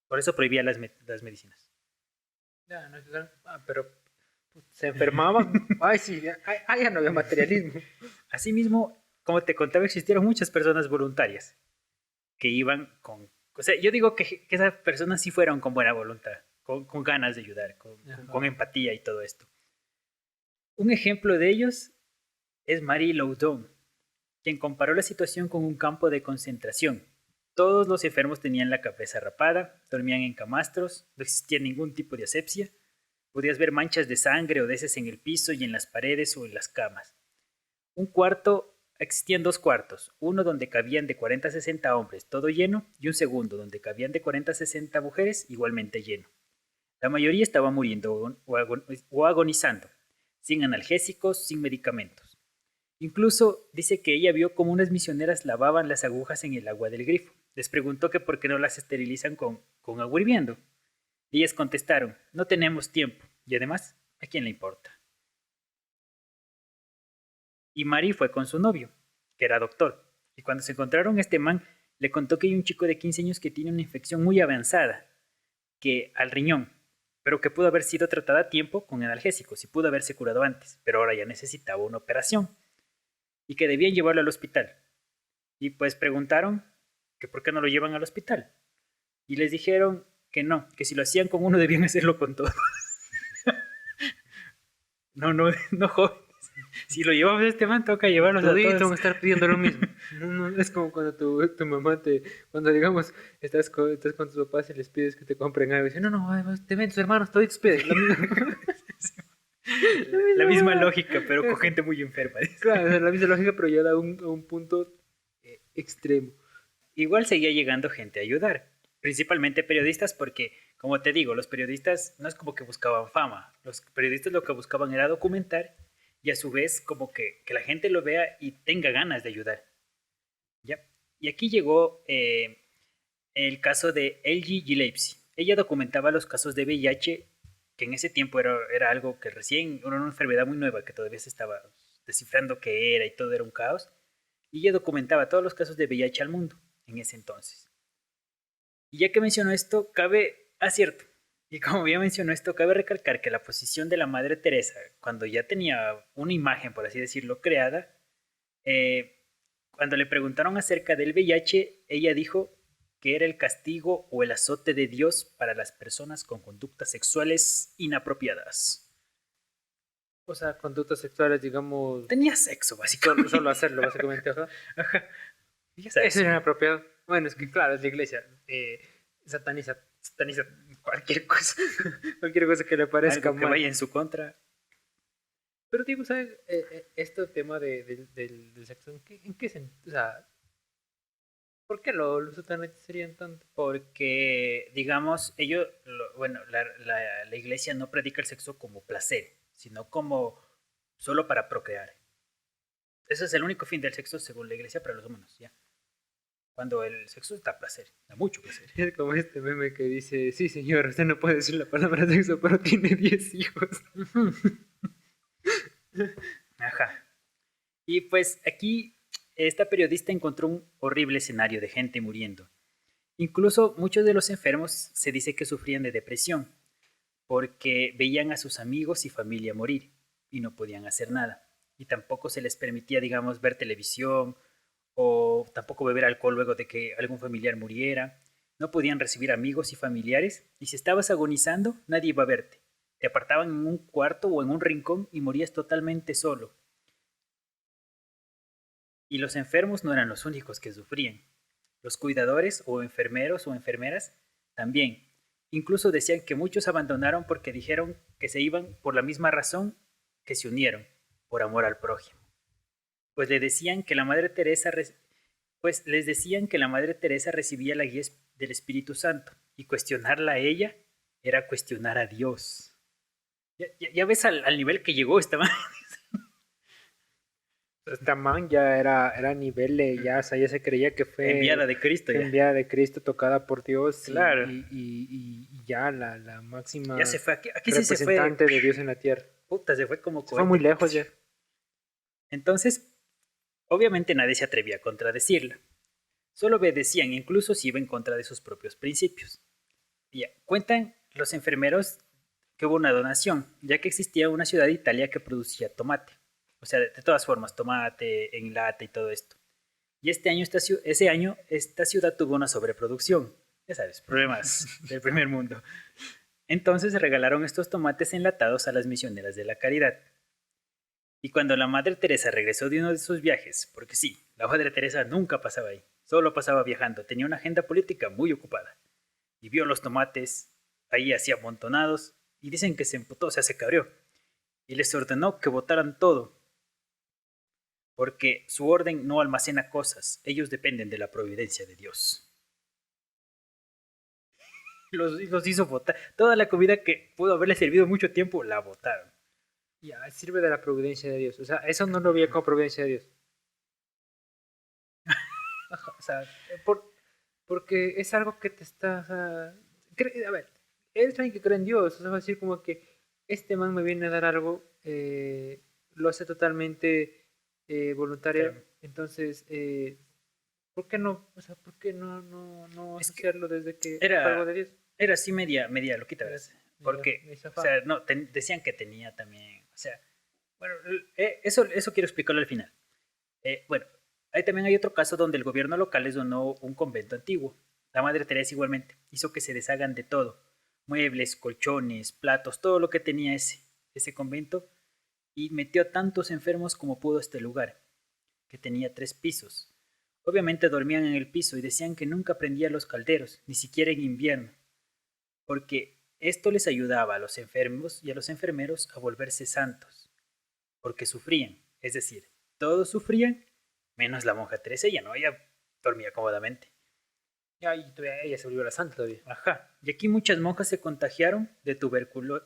Por eso prohibía las medicinas. Ya, no, pero se enfermaban. Ay, sí, ya no había materialismo. Asimismo, como te contaba, existieron muchas personas voluntarias que iban con... O sea, yo digo que esas personas sí fueron con buena voluntad, con ganas de ayudar, con empatía y todo esto. Un ejemplo de ellos es Marie Laudon, quien comparó la situación con un campo de concentración. Todos los enfermos tenían la cabeza rapada, dormían en camastros, no existía ningún tipo de asepsia, podías ver manchas de sangre o de heces en el piso y en las paredes o en las camas. Existían dos cuartos, uno donde cabían de 40 a 60 hombres, todo lleno, y un segundo donde cabían de 40 a 60 mujeres, igualmente lleno. La mayoría estaba muriendo o agonizando, sin analgésicos, sin medicamentos. Incluso dice que ella vio cómo unas misioneras lavaban las agujas en el agua del grifo. Les preguntó que por qué no las esterilizan con agua hirviendo. Ellas contestaron, no tenemos tiempo, y además, ¿a quién le importa? Y Mari fue con su novio, que era doctor. Y cuando se encontraron, este man le contó que hay un chico de 15 años que tiene una infección muy avanzada, que al riñón, pero que pudo haber sido tratada a tiempo con analgésicos y pudo haberse curado antes, pero ahora ya necesitaba una operación y que debían llevarlo al hospital. Y pues preguntaron que por qué no lo llevan al hospital. Y les dijeron que no, que si lo hacían con uno debían hacerlo con todo. No, no, no, jóvenes. Si lo llevamos a este man, toca llevarlos a Toditos van a todos. estar pidiendo lo mismo. No, es como cuando tu mamá cuando digamos, estás con tus papás y les pides que te compren algo, y dicen, no, ay, te ven tus hermanos, toditos piden. La misma lógica, pero con gente muy enferma. Claro, o sea, la misma lógica, pero ya a un punto extremo. Igual seguía llegando gente a ayudar, principalmente periodistas porque, como te digo, los periodistas no es como que buscaban fama, los periodistas lo que buscaban era documentar y a su vez como que la gente lo vea y tenga ganas de ayudar. ¿Ya? Y aquí llegó el caso de Elgi Gillespie. Ella documentaba los casos de VIH, que en ese tiempo era algo que recién, era una enfermedad muy nueva, que todavía se estaba descifrando qué era y todo era un caos. Y ella documentaba todos los casos de VIH al mundo en ese entonces. Y ya que mencionó esto, cierto, y como ya mencionó esto, cabe recalcar que la posición de la Madre Teresa, cuando ya tenía una imagen, por así decirlo, creada, cuando le preguntaron acerca del VIH, ella dijo que era el castigo o el azote de Dios para las personas con conductas sexuales inapropiadas. O sea, conductas sexuales, digamos, Tenía sexo, básicamente. solo hacerlo, básicamente. Ajá. Eso es inapropiado. Bueno, es que claro, es la iglesia. Sataniza cualquier cosa. Cualquier cosa que le parezca Algo que mal. vaya en su contra. Pero digo, ¿sabes? Este tema del sexo, ¿en qué sentido? O sea, ¿por qué lo satanizarían tanto? Porque, digamos, la iglesia no predica el sexo como placer, sino como solo para procrear. Ese es el único fin del sexo según la iglesia para los humanos, ¿ya? Cuando el sexo da placer, da mucho placer. Es como este meme que dice, sí señor, usted no puede decir la palabra sexo, pero tiene 10 hijos. Ajá. Y pues aquí esta periodista encontró un horrible escenario de gente muriendo. Incluso muchos de los enfermos se dice que sufrían de depresión porque veían a sus amigos y familia morir. y no podían hacer nada. Y tampoco se les permitía, digamos, ver televisión o tampoco beber alcohol luego de que algún familiar muriera. No podían recibir amigos y familiares y si estabas agonizando, nadie iba a verte. Te apartaban en un cuarto o en un rincón y morías totalmente solo. Y los enfermos no eran los únicos que sufrían. Los cuidadores o enfermeros o enfermeras también. Incluso decían que muchos abandonaron porque dijeron que se iban por la misma razón que se unieron, por amor al prójimo. Pues le decían que la Madre Teresa pues les decían que la Madre Teresa recibía la guía del Espíritu Santo y cuestionarla a ella era cuestionar a Dios. Ya ves al nivel que llegó esta madre. Esta man ya era nivel de, ya, o sea, ya se creía que Enviada de Cristo ya. enviada de Cristo, tocada por Dios, Claro. y ya la máxima Ya se fue. Aquí sí se fue. representante de Dios en la tierra. Puta, se fue como Se fue muy lejos ya. Entonces, obviamente nadie se atrevía a contradecirla. Solo obedecían, incluso si iba en contra de sus propios principios. Ya, cuentan los enfermeros que hubo una donación, ya que existía una ciudad de Italia que producía tomate. O sea, de todas formas, tomate en lata y todo esto. Y ese año esta ciudad tuvo una sobreproducción. Ya sabes, problemas del primer mundo. Entonces regalaron estos tomates enlatados a las misioneras de la caridad. Y cuando la Madre Teresa regresó de uno de sus viajes, porque sí, la Madre Teresa nunca pasaba ahí, solo pasaba viajando, tenía una agenda política muy ocupada. Y vio los tomates ahí así amontonados y dicen que se emputó, o sea, se cabreó. Y les ordenó que botaran todo, porque su orden no almacena cosas, ellos dependen de la providencia de Dios. Los hizo botar. Toda la comida que pudo haberle servido mucho tiempo, la botaron. Ya, sirve de la providencia de Dios. O sea, eso no lo veía como providencia de Dios. Ajá, o sea, porque es algo que te está... O sea, a ver, él sabe que cree en Dios. O sea, va a decir como que este man me viene a dar algo, lo hace totalmente voluntario. Claro. Entonces, ¿por qué no? O sea, ¿por qué no Es que hacerlo desde que es era, algo de Dios? era así media loquita, ¿verdad? Porque, Me o sea, no, decían que tenía también, o sea, bueno, eso quiero explicarlo al final. Bueno, ahí también hay otro caso donde el gobierno local les donó un convento antiguo. La Madre Teresa igualmente hizo que se deshagan de todo, muebles, colchones, platos, todo lo que tenía ese convento y metió a tantos enfermos como pudo a este lugar, que tenía 3 pisos. Obviamente dormían en el piso y decían que nunca prendía los calderos, ni siquiera en invierno, porque esto les ayudaba a los enfermos y a los enfermeros a volverse santos, porque sufrían, es decir, todos sufrían, menos la monja Teresa, ella no, ella dormía cómodamente. Ya, y todavía ella se volvió la santa todavía. Ajá, y aquí muchas monjas se contagiaron de tuberculosis.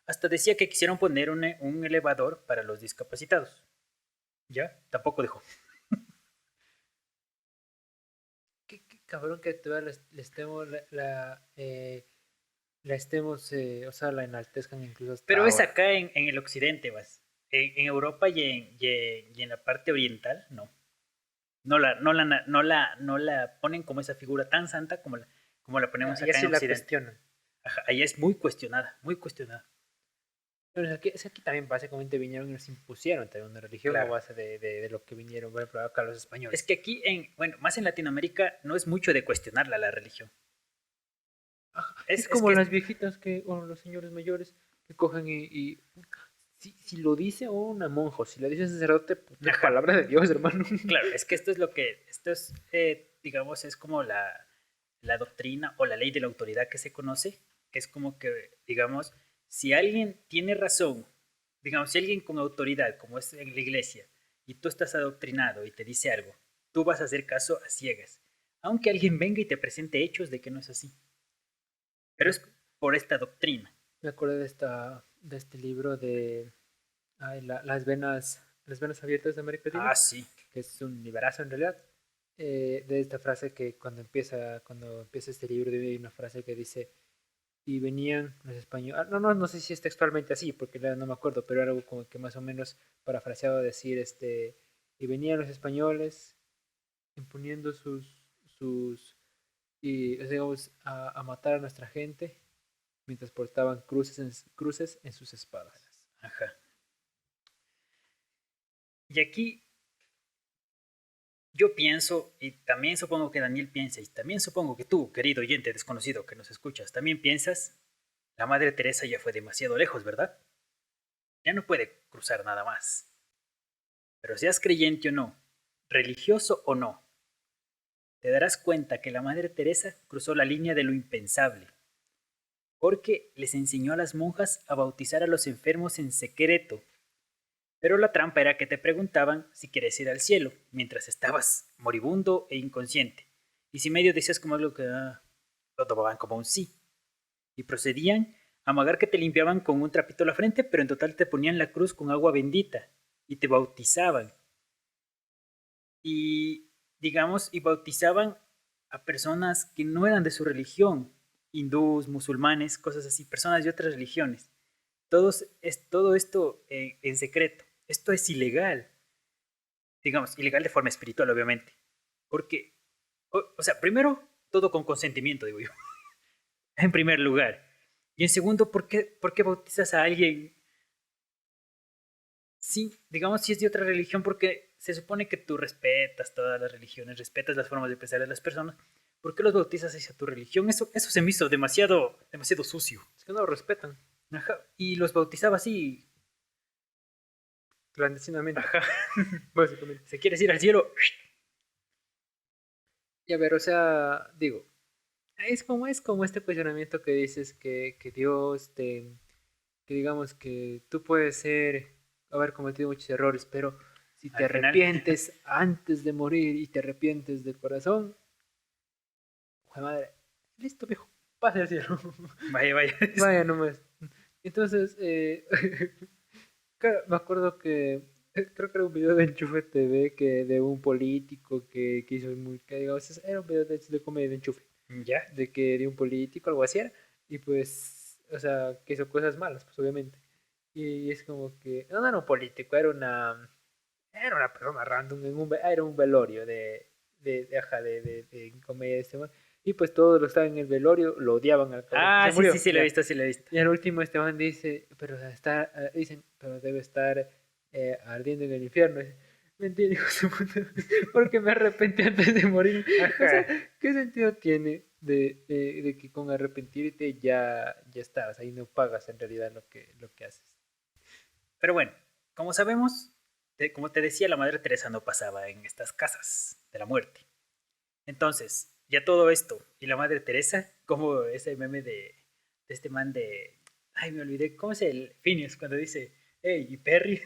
Hasta decía que quisieron poner un elevador para los discapacitados. ¿Ya? Tampoco dejó. Qué cabrón que todavía le estemos, la estemos, o sea, la enaltezcan incluso hasta Pero es ahora. acá en el occidente, vas. En Europa y en la parte oriental, no. No la ponen como esa figura tan santa como la ponemos Allá acá en sí la Occidente. cuestionan. Ajá, allá es muy cuestionada, muy cuestionada. Pero es que también básicamente vinieron y nos impusieron también una religión Claro. a base de lo que vinieron, por ejemplo, acá los españoles. Es que aquí, bueno, más en Latinoamérica, no es mucho de cuestionarla la religión. Es como las viejitas o los señores mayores que cogen si lo dice una monja o si lo dice un sacerdote, pues, es palabra de Dios, hermano. Claro, es que esto es, digamos, es como la doctrina o la ley de la autoridad que se conoce, que es como que, digamos, si alguien tiene razón, digamos, si alguien con autoridad, como es en la iglesia, y tú estás adoctrinado y te dice algo, tú vas a hacer caso a ciegas, aunque alguien venga y te presente hechos de que no es así. Pero es por esta doctrina. Me acuerdo de este libro de las venas abiertas de América Latina. Ah, sí. Que es un liberazo en realidad. De esta frase que cuando empieza este libro hay una frase que dice y venían los españoles, no sé si es textualmente así porque no me acuerdo, pero era algo como que más o menos parafraseado decir y venían los españoles imponiendo sus y digamos a matar a nuestra gente mientras portaban cruces en sus espadas. Ajá. Y aquí yo pienso, y también supongo que Daniel piensa, y también supongo que tú, querido oyente desconocido que nos escuchas, también piensas, la Madre Teresa ya fue demasiado lejos, ¿verdad? Ya no puede cruzar nada más. Pero seas creyente o no, religioso o no, te darás cuenta que la Madre Teresa cruzó la línea de lo impensable, porque les enseñó a las monjas a bautizar a los enfermos en secreto. Pero la trampa era que te preguntaban si quieres ir al cielo, mientras estabas moribundo e inconsciente. Y si medio decías como algo que lo tomaban como un sí. Y procedían a amagar que te limpiaban con un trapito la frente, pero en total te ponían la cruz con agua bendita y te bautizaban. Y, digamos, y bautizaban a personas que no eran de su religión, hindús, musulmanes, cosas así, personas de otras religiones. Todo esto en secreto. Esto es ilegal. Digamos, ilegal de forma espiritual, obviamente. Porque, o sea, primero, todo con consentimiento, digo yo, en primer lugar. Y en segundo, ¿por qué bautizas a alguien? Sí, digamos, si es de otra religión, porque se supone que tú respetas todas las religiones, respetas las formas de pensar de las personas. ¿Por qué los bautizas hacia tu religión? Eso se me hizo demasiado, demasiado sucio. Es que no lo respetan, Ajá. Y los bautizaba así. clandestinamente, Ajá. básicamente. Si quieres ir al cielo. Y a ver, o sea, digo, es como este cuestionamiento que dices que Dios que digamos que tú puedes haber cometido muchos errores, pero si te Al final. arrepientes antes de morir y te arrepientes de corazón, ¡jue madre! Listo, viejo, pase al cielo. Vaya, vaya. Vaya nomás. Entonces, claro, me acuerdo que creo que era un video de Enchufe TV que de un político que hizo muy, que digamos, era un video de comedia de Enchufe, Ya. de que de un político, algo así era, y pues, o sea, que hizo cosas malas, pues obviamente. Y es como que, no era un político, era una persona random, era un velorio ajá, de comedia de este man. Y pues todos los que estaban en el velorio lo odiaban al cabrón que Ah, se sí, sí, murió. sí, lo he Ya. visto, sí, lo he visto. Y al último Esteban dice, pero dicen, pero debe estar ardiendo en el infierno. Dice, mentira, hijo de su puta, porque me arrepentí antes de morir. O sea, Ajá. ¿qué sentido tiene de que con arrepentirte ya estás, ahí no pagas en realidad lo que haces? Pero bueno, como sabemos, como te decía, la Madre Teresa no pasaba en estas casas de la muerte. Entonces, ya todo esto, y la Madre Teresa, como ese meme de este man de... Ay, me olvidé, ¿cómo es el Phineas cuando dice, hey, y Perry?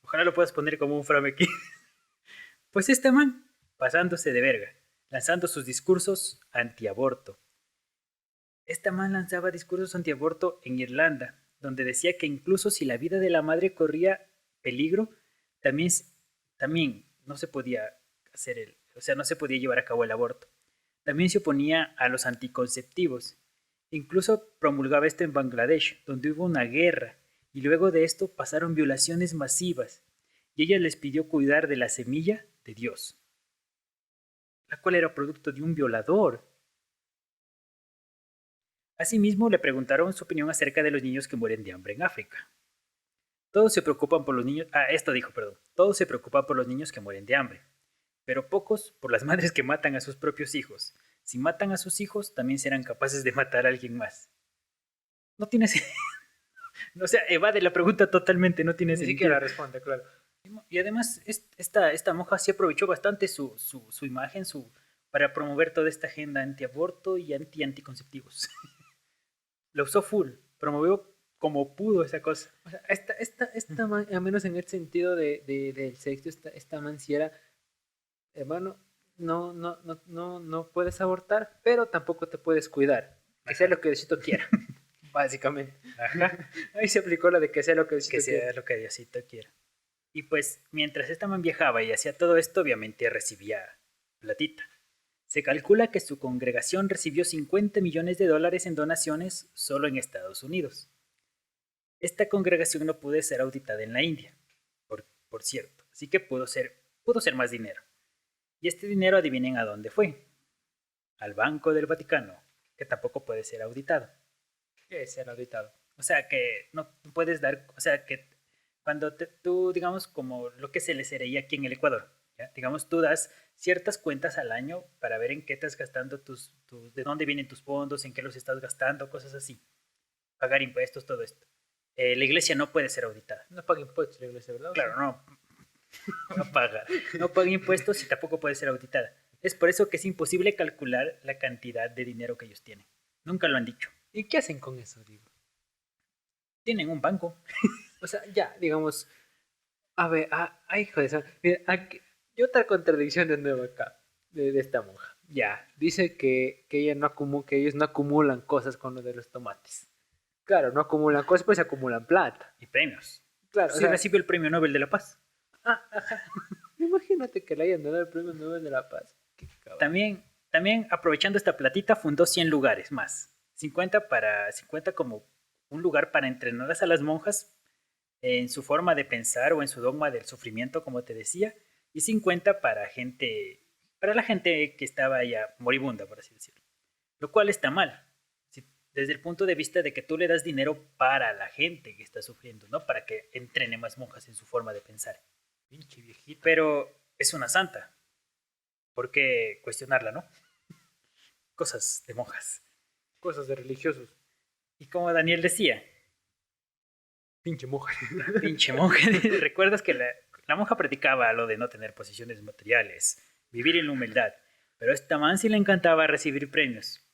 Ojalá lo puedas poner como un frame aquí. Pues este man, pasándose de verga, lanzando sus discursos antiaborto. Este man lanzaba discursos antiaborto en Irlanda, donde decía que incluso si la vida de la madre corría peligro, también, también no se podía o sea, no se podía llevar a cabo el aborto. También se oponía a los anticonceptivos. Incluso promulgaba esto en Bangladesh, donde hubo una guerra, y luego de esto pasaron violaciones masivas, y ella les pidió cuidar de la semilla de Dios, la cual era producto de un violador. Asimismo, le preguntaron su opinión acerca de los niños que mueren de hambre en África. Todos se preocupan por los niños, esto dijo, perdón, todos se preocupan por los niños que mueren de hambre, pero pocos por las madres que matan a sus propios hijos. Si matan a sus hijos, también serán capaces de matar a alguien más. No tiene sentido. O sea, evade la pregunta totalmente, no tiene Ni sentido. siquiera responde, claro. Y además, esta monja sí aprovechó bastante su imagen para promover toda esta agenda antiaborto y anticonceptivos. Lo usó full, promovió como pudo esa cosa. O sea, esta man, al menos en el sentido del sexo, esta man sí era, hermano, no puedes abortar, pero tampoco te puedes cuidar. Que sea Ajá. lo que Diosito quiera, básicamente. Ajá. Ahí se aplicó la de que sea lo que Que Diosito sea quiera. lo que Diosito quiera. Y pues, mientras esta man viajaba y hacía todo esto, obviamente recibía platita. Se calcula que su congregación recibió 50 millones de dólares en donaciones solo en Estados Unidos. Esta congregación no pudo ser auditada en la India, por cierto, así que pudo ser más dinero. Y este dinero, adivinen a dónde fue. Al Banco del Vaticano. que tampoco puede ser auditado. ¿Qué es ser auditado? O sea, que no puedes dar, o sea, que cuando tú, digamos, como lo que se les sería aquí en el Ecuador, ¿ya? Digamos, tú das ciertas cuentas al año para ver en qué estás gastando de dónde vienen tus fondos, en qué los estás gastando, cosas así. Pagar impuestos, todo esto. La iglesia no puede ser auditada. No paga impuestos la iglesia, ¿verdad? Claro, no, no paga. No paga impuestos y tampoco puede ser auditada. Es por eso que es imposible calcular la cantidad de dinero que ellos tienen. Nunca lo han dicho. ¿Y qué hacen con eso, digo? Tienen un banco. O sea, ya, digamos, a ver, ay, hijo de esa. Mira, y otra contradicción de nuevo acá, de esta monja. Ya, dice que ella no que ellos no acumulan cosas con lo de los tomates. Claro, no acumulan cosas, pues acumulan plata. Y premios. Claro, o Sí sea, recibió el premio Nobel de la Paz. ajá. Imagínate que le hayan dado el premio Nobel de la Paz. Qué cabrón. También aprovechando esta platita, fundó 100 lugares más. 50 como un lugar para entrenarlas a las monjas en su forma de pensar o en su dogma del sufrimiento, como te decía, y 50 para la gente que estaba ya moribunda, por así decirlo. Lo cual está mal, desde el punto de vista de que tú le das dinero para la gente que está sufriendo, no para que entrene más monjas en su forma de pensar. Pinche viejito. Pero es una santa. ¿Por qué cuestionarla, no? Cosas de monjas. Cosas de religiosos. Y como Daniel decía, Pinche monja. pinche monja, ¿recuerdas que la monja predicaba lo de no tener posesiones materiales, vivir en la humildad? Pero a esta man sí le encantaba recibir premios,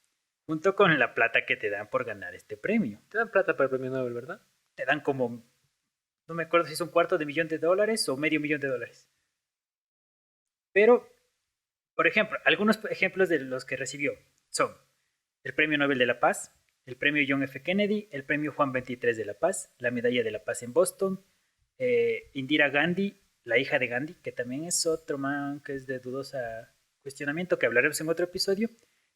junto con la plata que te dan por ganar este premio. Te dan plata para el premio Nobel, ¿verdad? Te dan como, no me acuerdo si es $250,000 o $500,000. Pero, por ejemplo, algunos ejemplos de los que recibió son el Premio Nobel de la Paz, el Premio John F. Kennedy, el Premio Juan XXIII de la Paz, la Medalla de la Paz en Boston, Indira Gandhi, la hija de Gandhi, que también es otro man que es de dudosa cuestionamiento, que hablaremos en otro episodio,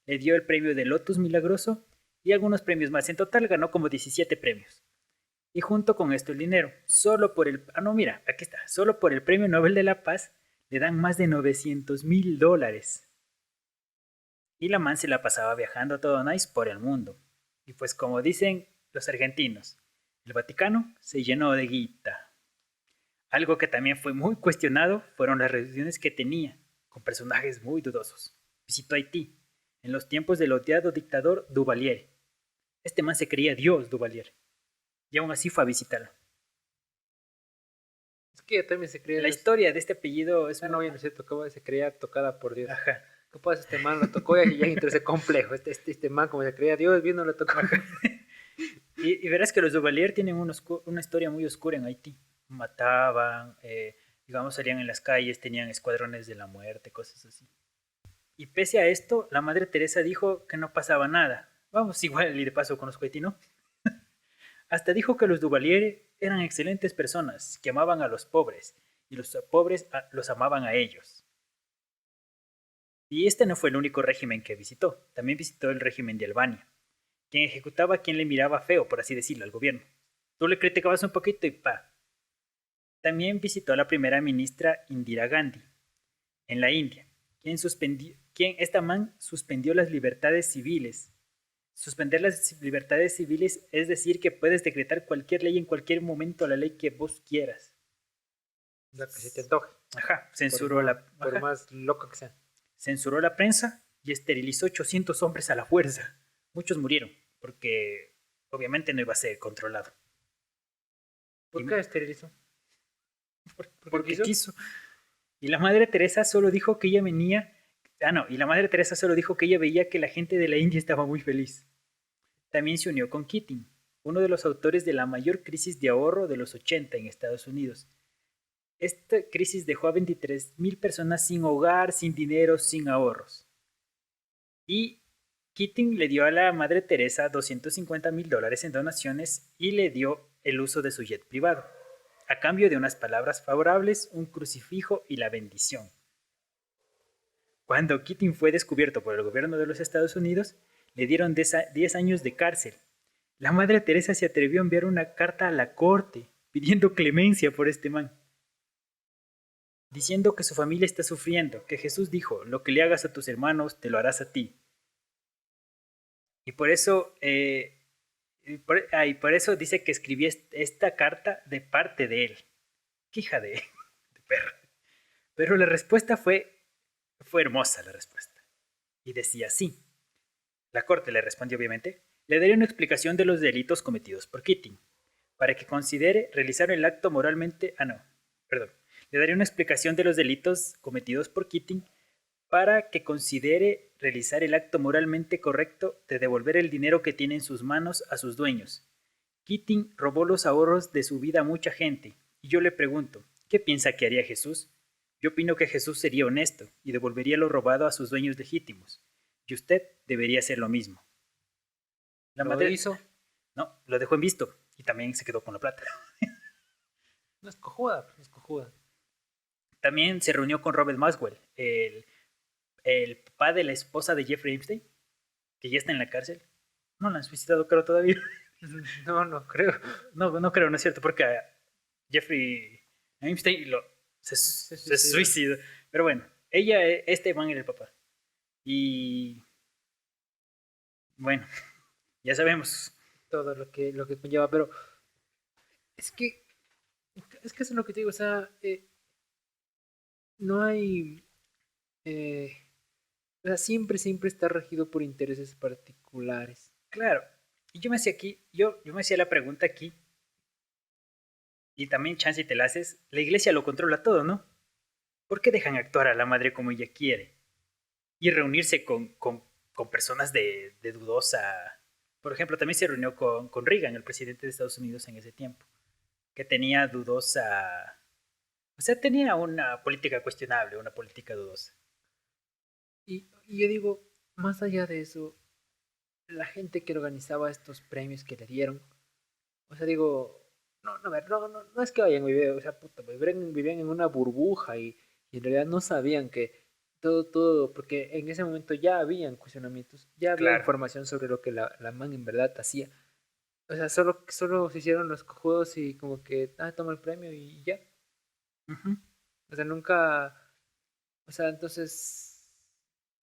le dio el Premio de Lotus Milagroso y algunos premios más. En total ganó como 17 premios. Y junto con esto el dinero, solo por el... Ah, no, mira, aquí está. Solo por el Premio Nobel de la Paz le dan más de $900,000. Y la man se la pasaba viajando todo nice por el mundo. Y pues como dicen los argentinos, el Vaticano se llenó de guita. Algo que también fue muy cuestionado fueron las reuniones que tenía con personajes muy dudosos. Visitó Haití en los tiempos del odiado dictador Duvalier. Este man se creía Dios, Duvalier. Y aún así fue a visitarlo. Es que ella también se creía. La historia de este apellido es... Esa novia no se tocaba, se creía tocada por Dios. Ajá. Capaz este man lo tocó y ya entró ese complejo. Este man, como se creía Dios, bien no lo tocó. Y verás que los Duvalier tienen una historia muy oscura en Haití. Mataban, digamos, salían en las calles, tenían escuadrones de la muerte, cosas así. Y pese a esto, la Madre Teresa dijo que no pasaba nada. Vamos, igual y de paso conozco Haití, ¿no? Hasta dijo que los Duvalier eran excelentes personas, que amaban a los pobres, y los pobres los amaban a ellos. Y este no fue el único régimen que visitó, también visitó el régimen de Albania, quien ejecutaba a quien le miraba feo, por así decirlo, al gobierno. Tú le criticabas un poquito y pa. También visitó a la primera ministra Indira Gandhi, en la India, esta man suspendió las libertades civiles. Suspender las libertades civiles es decir que puedes decretar cualquier ley en cualquier momento, la ley que vos quieras. La que se te antoje. Ajá, por más loco que sea. Censuró la prensa y esterilizó 800 hombres a la fuerza. Muchos murieron, porque obviamente no iba a ser controlado. ¿Por qué esterilizó? Porque quiso. Y la Madre Teresa solo dijo que ella venía... y la Madre Teresa solo dijo que ella veía que la gente de la India estaba muy feliz. También se unió con Keating, uno de los autores de la mayor crisis de ahorro de los 80 en Estados Unidos. Esta crisis dejó a 23,000 personas sin hogar, sin dinero, sin ahorros. Y Keating le dio a la Madre Teresa $250,000 en donaciones y le dio el uso de su jet privado, a cambio de unas palabras favorables, un crucifijo y la bendición. Cuando Keating fue descubierto por el gobierno de los Estados Unidos, le dieron 10 años de cárcel. La Madre Teresa se atrevió a enviar una carta a la corte pidiendo clemencia por este man, diciendo que su familia está sufriendo, que Jesús dijo, lo que le hagas a tus hermanos, te lo harás a ti. Y por eso, y por eso dice que escribí esta carta de parte de él. ¡Qué hija de perro! Pero la respuesta fue hermosa, la respuesta. Y decía así. La corte le respondió obviamente, le daré una explicación de los delitos cometidos por Keating, para que considere realizar el acto moralmente... Ah, no, perdón. Le daré una explicación de los delitos cometidos por Keating para que considere realizar el acto moralmente correcto de devolver el dinero que tiene en sus manos a sus dueños. Keating robó los ahorros de su vida a mucha gente, y yo le pregunto, ¿qué piensa que haría Jesús? Yo opino que Jesús sería honesto y devolvería lo robado a sus dueños legítimos, y usted debería hacer lo mismo. La Lo madre... hizo. No, lo dejó en visto, y también se quedó con la plata. No es cojuda, es cojuda. También se reunió con Robert Maxwell, el papá de la esposa de Jeffrey Epstein, que ya está en la cárcel. No la han suicidado, creo, todavía. No, no creo. No, no creo, no es cierto, porque a Jeffrey Epstein se suicidó. suicidó. Pero bueno, ella, este man era el papá. Y bueno, ya sabemos. Todo lo que conlleva, pero es que eso es lo que te digo, o sea, no hay, o sea, siempre está regido por intereses particulares. Claro, y yo me hacía aquí, yo me hacía la pregunta aquí, y también chance y te la haces, la iglesia lo controla todo, ¿no? ¿Por qué dejan actuar a la madre como ella quiere? Y reunirse con personas de dudosa... Por ejemplo, también se reunió con Reagan, el presidente de Estados Unidos en ese tiempo, que tenía dudosa... O sea, tenía una política cuestionable, una política dudosa. Y yo digo, más allá de eso, la gente que organizaba estos premios que le dieron, o sea, digo, no, no, a ver, no es que vayan a vivir, o sea, puta, vivían en una burbuja y en realidad no sabían que todo, porque en ese momento ya habían cuestionamientos, ya había Claro. información sobre lo que la man en verdad hacía. O sea, solo se hicieron los cojudos y como que, toma el premio y ya. Ujú. O sea, nunca, o sea, entonces,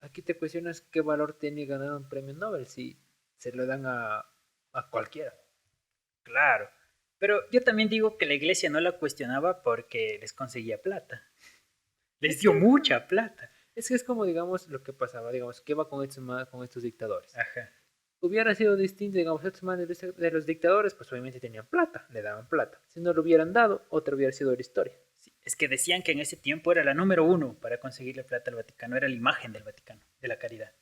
aquí te cuestionas qué valor tiene ganar un premio Nobel si se lo dan a cualquiera. Claro. Pero yo también digo que la iglesia no la cuestionaba porque les conseguía plata. Les Es dio que, mucha plata. es que es como, digamos, lo que pasaba, digamos, ¿qué va con estos dictadores? Ajá. Hubiera sido distinto, digamos, estos manes de los dictadores, pues obviamente tenían plata, le daban plata. Si no lo hubieran dado, otra hubiera sido la historia. Sí, es que decían que en ese tiempo era la número uno para conseguirle plata al Vaticano, era la imagen del Vaticano, de la caridad.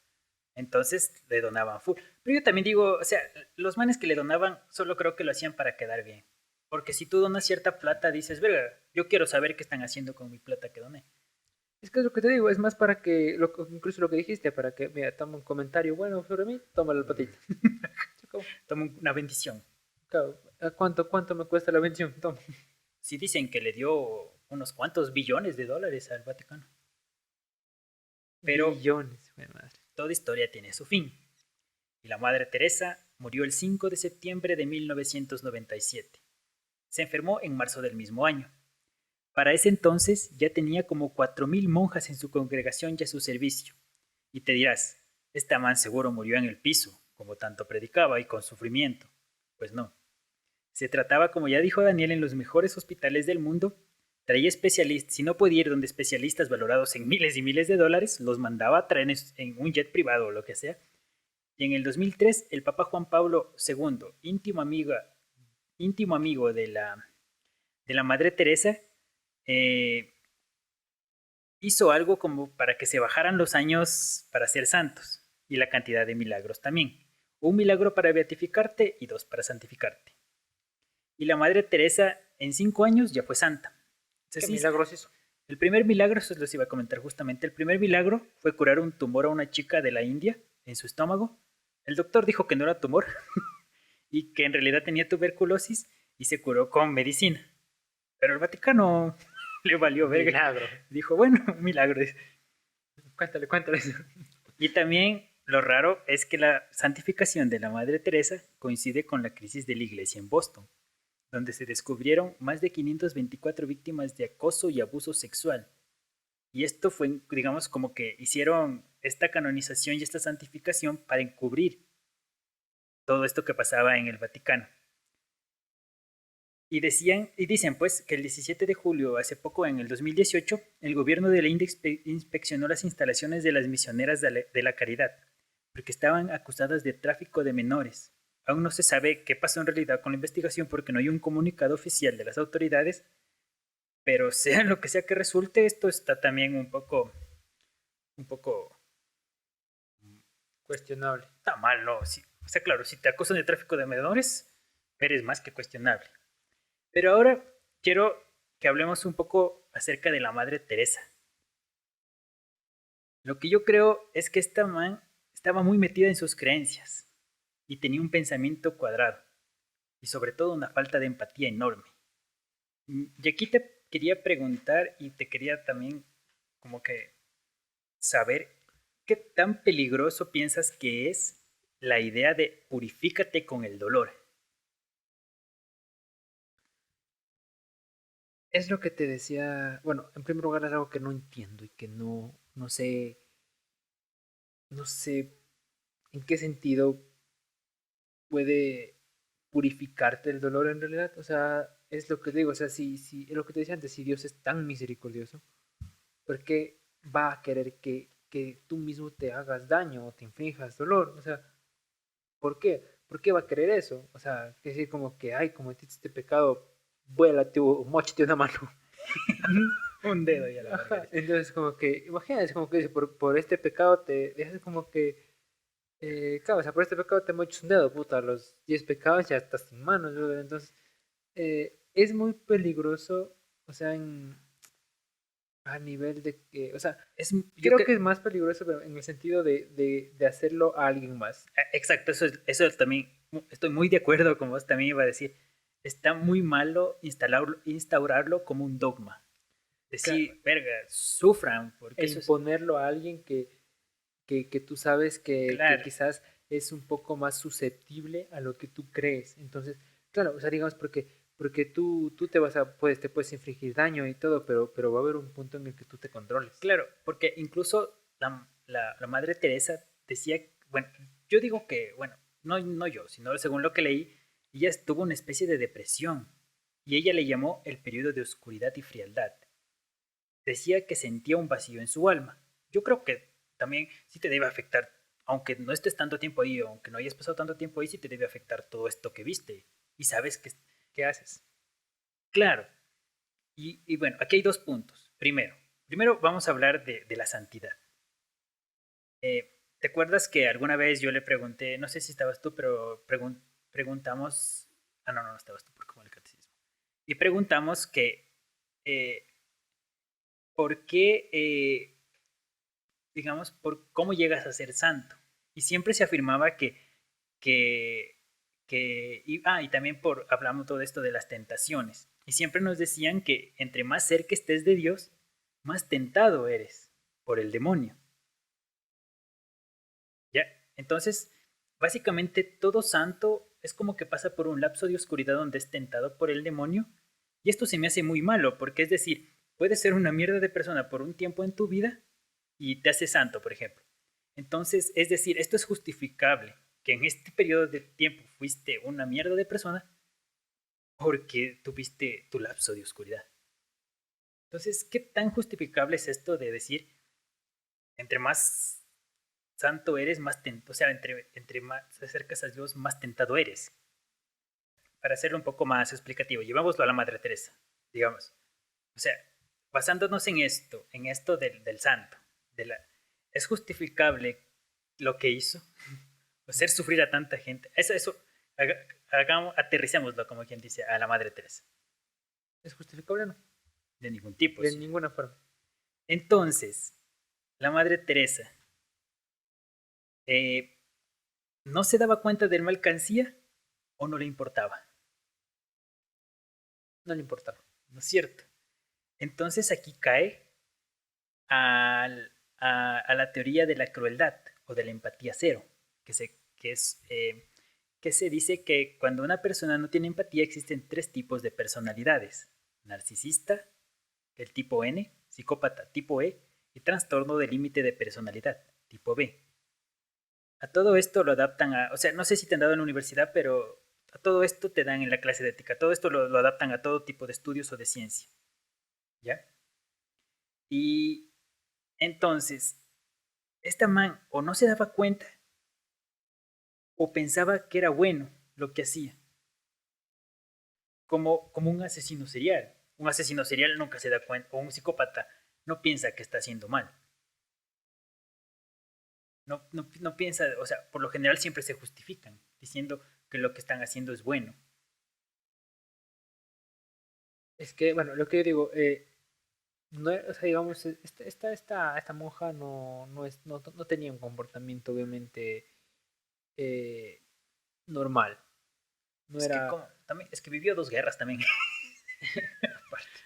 Entonces le donaban full. Pero yo también digo, o sea, los manes que le donaban solo creo que lo hacían para quedar bien. Porque si tú donas cierta plata, dices, verga, yo quiero saber qué están haciendo con mi plata que doné. Es que es lo que te digo, es más para que, incluso lo que dijiste, para que, mira, toma un comentario bueno sobre mí, toma la patita. Toma una bendición. ¿Cuánto me cuesta la bendición? Toma. Sí dicen que le dio unos cuantos billones de dólares al Vaticano. Pero Billones, güey, madre. toda historia tiene su fin. Y la Madre Teresa murió el 5 de septiembre de 1997. Se enfermó en marzo del mismo año. Para ese entonces ya tenía como 4.000 monjas en su congregación y a su servicio. Y te dirás, esta man seguro murió en el piso, como tanto predicaba y con sufrimiento. Pues no. Se trataba, como ya dijo Daniel, en los mejores hospitales del mundo. Traía especialistas, si no podía ir donde especialistas valorados en miles y miles de dólares, los mandaba a traer en un jet privado o lo que sea. Y en el 2003, el Papa Juan Pablo II, íntimo amigo de la Madre Teresa, eh, hizo algo como para que se bajaran los años para ser santos y la cantidad de milagros también. Un milagro para beatificarte y dos para santificarte. Y la Madre Teresa en 5 años ya fue santa. ¿Qué Entonces, milagros hizo? el primer milagro, eso los iba a comentar justamente, el primer milagro fue curar un tumor a una chica de la India en su estómago. El doctor dijo que no era tumor y que en realidad tenía tuberculosis y se curó con medicina. Pero el Vaticano le valió verga. Milagro. Dijo, bueno, un milagro. Cuéntale eso. Y también lo raro es que la santificación de la Madre Teresa coincide con la crisis de la iglesia en Boston, donde se descubrieron más de 524 víctimas de acoso y abuso sexual. Y esto fue, digamos, como que hicieron esta canonización y esta santificación para encubrir todo esto que pasaba en el Vaticano. Y dicen pues que el 17 de julio, hace poco, en el 2018, el gobierno de la India inspeccionó las instalaciones de las misioneras de la caridad, porque estaban acusadas de tráfico de menores. Aún no se sabe qué pasó en realidad con la investigación porque no hay un comunicado oficial de las autoridades, pero sea lo que sea que resulte, esto está también un poco, Cuestionable. está mal, ¿no? Sí, o sea, claro, si te acusan de tráfico de menores, eres más que cuestionable. Pero ahora quiero que hablemos un poco acerca de la Madre Teresa. Lo que yo creo es que esta man estaba muy metida en sus creencias y tenía un pensamiento cuadrado y sobre todo una falta de empatía enorme. Y aquí te quería preguntar y te quería también como que saber qué tan peligroso piensas que es la idea de purifícate con el dolor. Es lo que te decía, bueno, en primer lugar es algo que no entiendo y que no sé en qué sentido puede purificarte el dolor en realidad. O sea, es lo que digo, o sea, si, es lo que te decía antes, si Dios es tan misericordioso, ¿por qué va a querer que tú mismo te hagas daño o te inflijas dolor? O sea, ¿por qué? ¿Por qué va a querer eso? O sea, que decir como que, ay, cometiste este pecado, vuélate o mochate una mano. Un dedo y a la verga. Ajá, entonces como que, imagínate, como que dice, por este pecado te dejas como que, claro, o sea, por este pecado te mochas un dedo, puta, a los 10 pecados ya estás sin manos, brother. Entonces, es muy peligroso, o sea, a nivel de que, o sea, Yo creo que, que es más peligroso pero en el sentido de hacerlo a alguien más. exacto, eso también, estoy muy de acuerdo con vos, también iba a decir, está muy malo instaurarlo como un dogma. Claro, Decir, verga, sufran, porque e eso es, imponerlo a alguien que tú sabes que claro, quizás es un poco más susceptible a lo que tú crees. Entonces, claro, o sea, digamos, porque tú te puedes infligir daño y todo, pero va a haber un punto en el que tú te controles. claro, porque incluso la Madre Teresa decía, bueno, yo digo que, bueno, no yo, sino según lo que leí, ella tuvo una especie de depresión y ella le llamó el periodo de oscuridad y frialdad. Decía que sentía un vacío en su alma. Yo creo que también sí te debe afectar, aunque no estés tanto tiempo ahí, o aunque no hayas pasado tanto tiempo ahí, sí te debe afectar todo esto que viste y sabes que, ¿Qué haces? claro. Y bueno, aquí hay dos puntos. Primero vamos a hablar de la santidad. ¿Te acuerdas que alguna vez yo le pregunté, no sé si estabas tú, pero preguntamos, no estabas tú por como el catecismo, y preguntamos que, eh, ¿por qué digamos, por cómo llegas a ser santo? Y siempre se afirmaba que, y también hablamos todo esto de las tentaciones. Y siempre nos decían que entre más cerca estés de Dios, más tentado eres por el demonio. ¿Ya? Entonces, básicamente todo santo es como que pasa por un lapso de oscuridad donde es tentado por el demonio. Y esto se me hace muy malo, porque es decir, puedes ser una mierda de persona por un tiempo en tu vida y te hace santo, por ejemplo. Entonces, es decir, esto es justificable, que en este periodo de tiempo fuiste una mierda de persona porque tuviste tu lapso de oscuridad. Entonces, ¿qué tan justificable es esto de decir, entre más santo eres, o sea, entre más te acercas a Dios, más tentado eres? Para hacerlo un poco más explicativo, llevámoslo a la Madre Teresa, digamos. O sea, basándonos en esto del santo, de la, ¿es justificable lo que hizo? Hacer sufrir a tanta gente. Aterricémoslo, como quien dice, a la Madre Teresa. ¿Es justificable o no? De ningún tipo, De sí. ninguna forma. Entonces, la Madre Teresa eh, no se daba cuenta del mal que hacía o no le importaba, No le importaba. ¿no es cierto? Entonces aquí cae a la teoría de la crueldad o de la empatía cero, que se dice que cuando una persona no tiene empatía existen tres tipos de personalidades: narcisista, el tipo N, psicópata tipo E y trastorno de límite de personalidad tipo B. A todo esto lo adaptan a, o sea, no sé si te han dado en la universidad, pero a todo esto te dan en la clase de ética. Todo esto lo adaptan a todo tipo de estudios o de ciencia, ¿ya? Y entonces, esta man o no se daba cuenta o pensaba que era bueno lo que hacía, como un asesino serial. Un asesino serial nunca se da cuenta, o un psicópata no piensa que está haciendo mal. No piensa, o sea, por lo general siempre se justifican, diciendo que lo que están haciendo es bueno. Es que, bueno, lo que yo digo, no, o sea, digamos, esta monja no tenía un comportamiento obviamente eh, normal. No Es que, era como, también, es que vivió dos guerras también. aparte.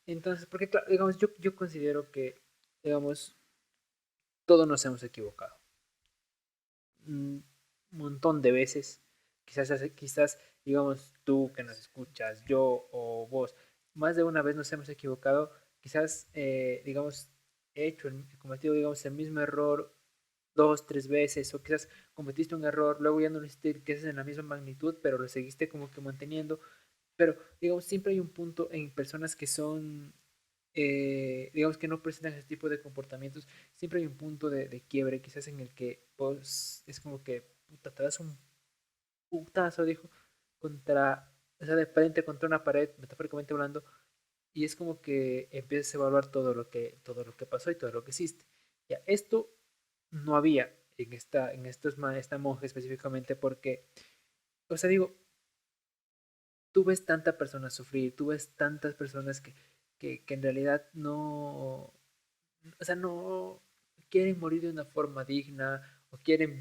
Entonces, porque claro, digamos, yo considero que, digamos, todos nos hemos equivocado. Un montón de veces. Quizás, digamos, tú que nos escuchas, yo o vos, más de una vez nos hemos equivocado. Quizás, digamos, he hecho, cometido, digamos, el mismo error dos, tres veces, o quizás cometiste un error, luego ya no lo hiciste que es en la misma magnitud, pero lo seguiste como que manteniendo. Pero, digamos, siempre hay un punto en personas que son, digamos, que no presentan ese tipo de comportamientos, siempre hay un punto de quiebre, quizás en el que vos es como que, puta, te das un putazo, dijo, contra, o sea, de frente contra una pared, metafóricamente hablando, y es como que empiezas a evaluar todo lo que pasó y todo lo que hiciste. Ya, esto no había esta monja específicamente porque, o sea, digo, tú ves tanta persona sufrir, tú ves tantas personas que en realidad no, o sea, no quieren morir de una forma digna o quieren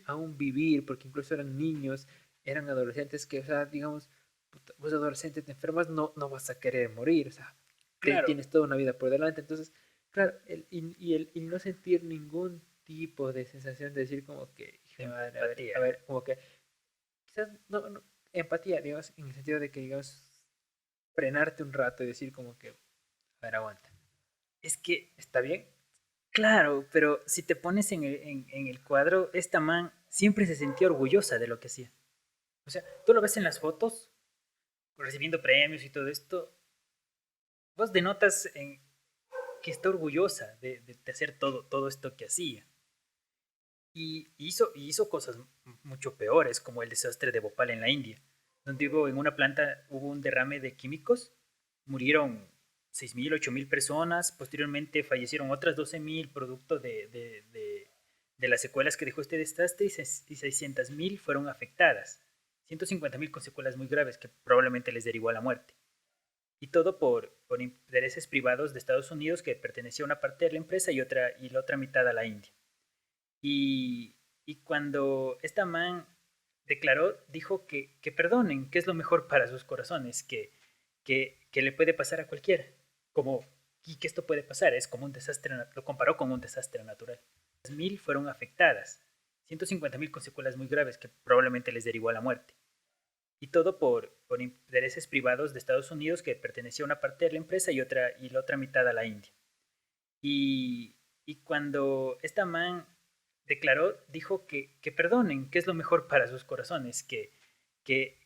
aún vivir porque incluso eran niños, eran adolescentes que, o sea, digamos, puta, vos adolescente te enfermas, no vas a querer morir, o sea, Claro, tienes toda una vida por delante. Entonces, claro, y no sentir ningún tipo de sensación de decir como que, hijo de madre, empatía. a ver, como que quizás empatía, digamos, en el sentido de que, digamos, frenarte un rato y decir como que, a ver, aguanta, Es que, ¿está bien? claro, pero si te pones en el cuadro, esta man siempre se sentía orgullosa de lo que hacía. O sea, tú lo ves en las fotos, recibiendo premios y todo esto, vos denotas que está orgullosa de hacer todo esto que hacía. Y hizo cosas mucho peores, como el desastre de Bhopal en la India, donde en una planta hubo un derrame de químicos, murieron 6.000, 8.000 personas, posteriormente fallecieron otras 12.000 producto de las secuelas que dejó este desastre y 600.000 fueron afectadas, 150.000 con secuelas muy graves que probablemente les derivó a la muerte. Y todo por intereses privados de Estados Unidos que pertenecía a una parte de la empresa y la otra mitad a la India. Y cuando esta man declaró, dijo que perdonen, que es lo mejor para sus corazones, que le puede pasar a cualquiera. Como, y que esto puede pasar, es como un desastre, lo comparó con un desastre natural. 1.000 fueron afectadas, 150.000 con secuelas muy graves que probablemente les derivó a la muerte. Y todo por intereses privados de Estados Unidos que pertenecía a una parte de la empresa y la otra mitad a la India. Y cuando esta man declaró, dijo que perdonen, que es lo mejor para sus corazones, que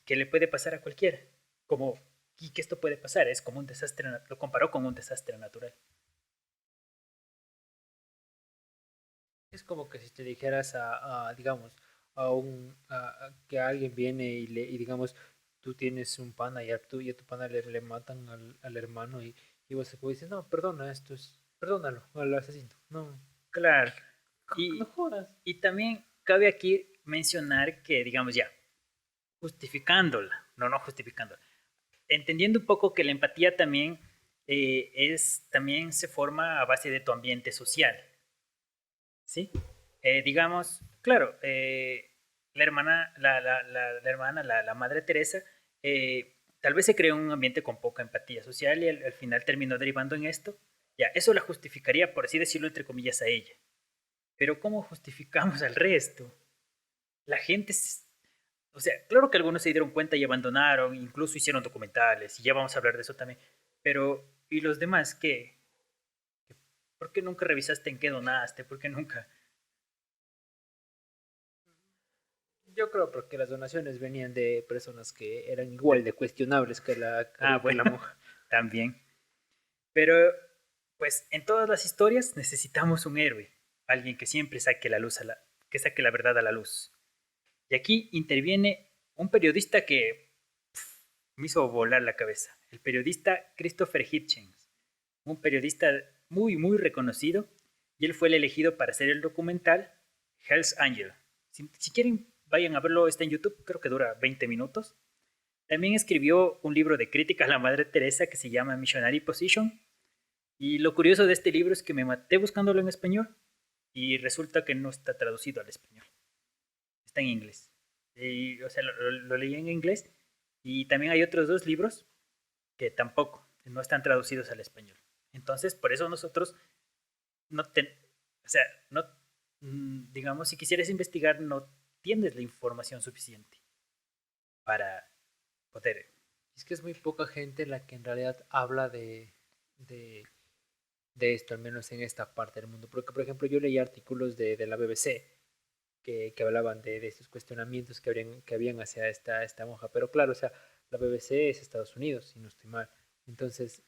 le puede pasar a cualquiera. Como, y que esto puede pasar, es como un desastre, lo comparó con un desastre natural. Es como que si te dijeras digamos, que alguien viene y digamos, tú tienes un pana y a tu pana le matan al hermano y vos dices, no, perdona, perdónalo al asesino. No, Claro. no Y, jodas. y también cabe aquí mencionar que, digamos ya, justificándola, no justificándola, entendiendo un poco que la empatía también también se forma a base de tu ambiente social, ¿sí? Digamos, claro, la hermana, la madre Teresa, tal vez se creó un ambiente con poca empatía social y al final terminó derivando en esto. Ya, eso la justificaría, por así decirlo, entre comillas, a ella. Pero ¿cómo justificamos al resto? La gente, o sea, claro que algunos se dieron cuenta y abandonaron, incluso hicieron documentales, y ya vamos a hablar de eso también. Pero, ¿y los demás qué? ¿Por qué nunca revisaste en qué donaste? ¿Por qué nunca? Yo creo porque las donaciones venían de personas que eran igual de cuestionables que que Bueno, la monja. también. Pero, pues, en todas las historias necesitamos un héroe, alguien que siempre saque la luz que saque la verdad a la luz. Y aquí interviene un periodista que me hizo volar la cabeza, el periodista Christopher Hitchens, un periodista muy, muy reconocido, y él fue el elegido para hacer el documental Hell's Angel. Si quieren, vayan a verlo, está en YouTube, creo que dura 20 minutos. También escribió un libro de crítica a la Madre Teresa que se llama Missionary Position. Y lo curioso de este libro es que me maté buscándolo en español y resulta que no está traducido al español. Está en inglés. O sea, lo leí en inglés y también hay otros dos libros que tampoco, no están traducidos al español. Entonces, por eso nosotros no o sea, no, digamos, si quisieras investigar, no tienes la información suficiente para poder. Es que es muy poca gente la que en realidad habla de, de esto, al menos en esta parte del mundo. Porque, por ejemplo, yo leí artículos de la BBC que hablaban de estos cuestionamientos que habían hacia esta monja. Pero claro, o sea, la BBC es Estados Unidos, si no estoy mal. Entonces,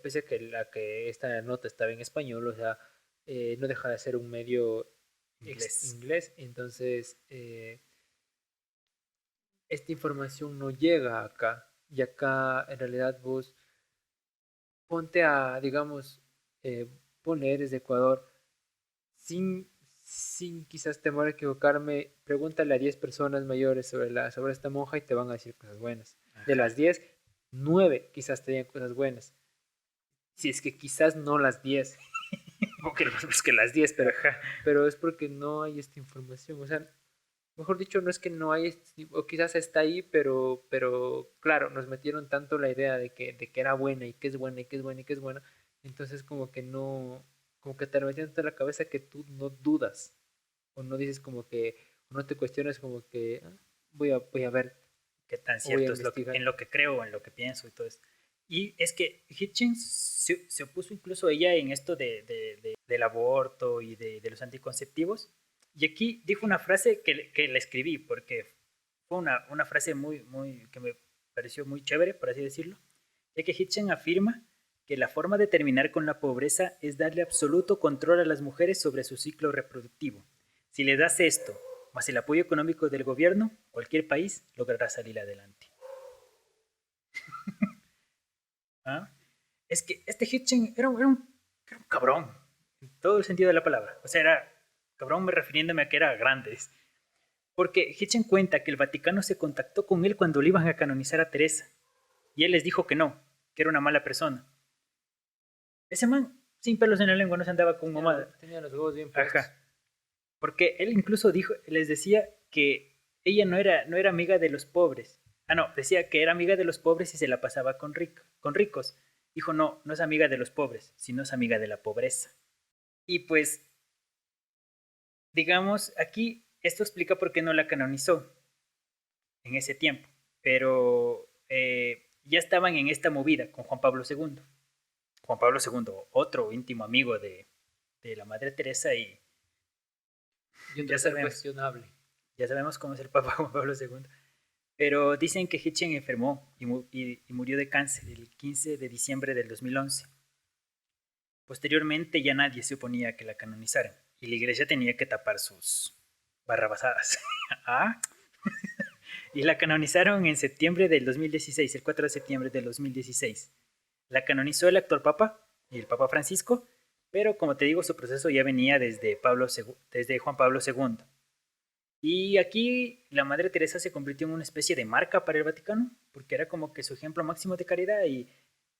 pese a que esta nota estaba en español, o sea, no deja de ser un medio Inglés. inglés, entonces esta información no llega acá, y acá en realidad vos ponte a, digamos, poner desde Ecuador, sin quizás temor a equivocarme, pregúntale a 10 personas mayores sobre esta monja y te van a decir cosas buenas. De Ajá. las 10, 9 quizás te digan cosas buenas. Si es que quizás no las 10 o que busque las 10 pero es porque no hay esta información. O sea, mejor dicho, no es que no hay, o quizás está ahí, pero claro, nos metieron tanto la idea de que era buena y que es buena y que es buena y que es buena. Entonces como que no, como que te lo metieron tanto en la cabeza que tú no dudas o no dices como que, o no te cuestionas como que voy a ver Qué tan o voy a cierto es investigar. en lo que creo, en lo que pienso y todo esto. Y es que Hitchens se opuso incluso ella en esto del aborto y de los anticonceptivos. Y aquí dijo una frase que la escribí porque fue una frase que me pareció muy chévere, por así decirlo, ya que Hitchens afirma que la forma de terminar con la pobreza es darle absoluto control a las mujeres sobre su ciclo reproductivo. Si le das esto, más el apoyo económico del gobierno, cualquier país logrará salir adelante. ¿Ah? Es que este Hitchen era un cabrón, en todo el sentido de la palabra. O sea, era cabrón refiriéndome a que era grande. Porque Hitchen cuenta que el Vaticano se contactó con él cuando le iban a canonizar a Teresa. Y él les dijo que no, que era una mala persona. Ese man, sin pelos en la lengua, no se andaba con mamada. Tenía los huevos bien puestos. Ajá. Porque él incluso les decía que ella no era amiga de los pobres. Ah, no, decía que era amiga de los pobres y se la pasaba con ricos. Dijo, no, no es amiga de los pobres, sino es amiga de la pobreza. Y pues, digamos, aquí esto explica por qué no la canonizó en ese tiempo. Pero ya estaban en esta movida con Juan Pablo II. Juan Pablo II, otro íntimo amigo de la Madre Teresa, y Y otro ya ser sabemos, cuestionable. ya sabemos cómo es el Papa Juan Pablo II. Pero dicen que Hitchen enfermó y murió de cáncer el 15 de diciembre del 2011. Posteriormente ya nadie se oponía a que la canonizaran y la iglesia tenía que tapar sus barrabasadas. ¿Ah? Y la canonizaron en septiembre del 2016, el 4 de septiembre del 2016. La canonizó el actual Papa, el Papa Francisco, pero como te digo, su proceso ya venía desde Juan Pablo II. Y aquí la Madre Teresa se convirtió en una especie de marca para el Vaticano, porque era como que su ejemplo máximo de caridad y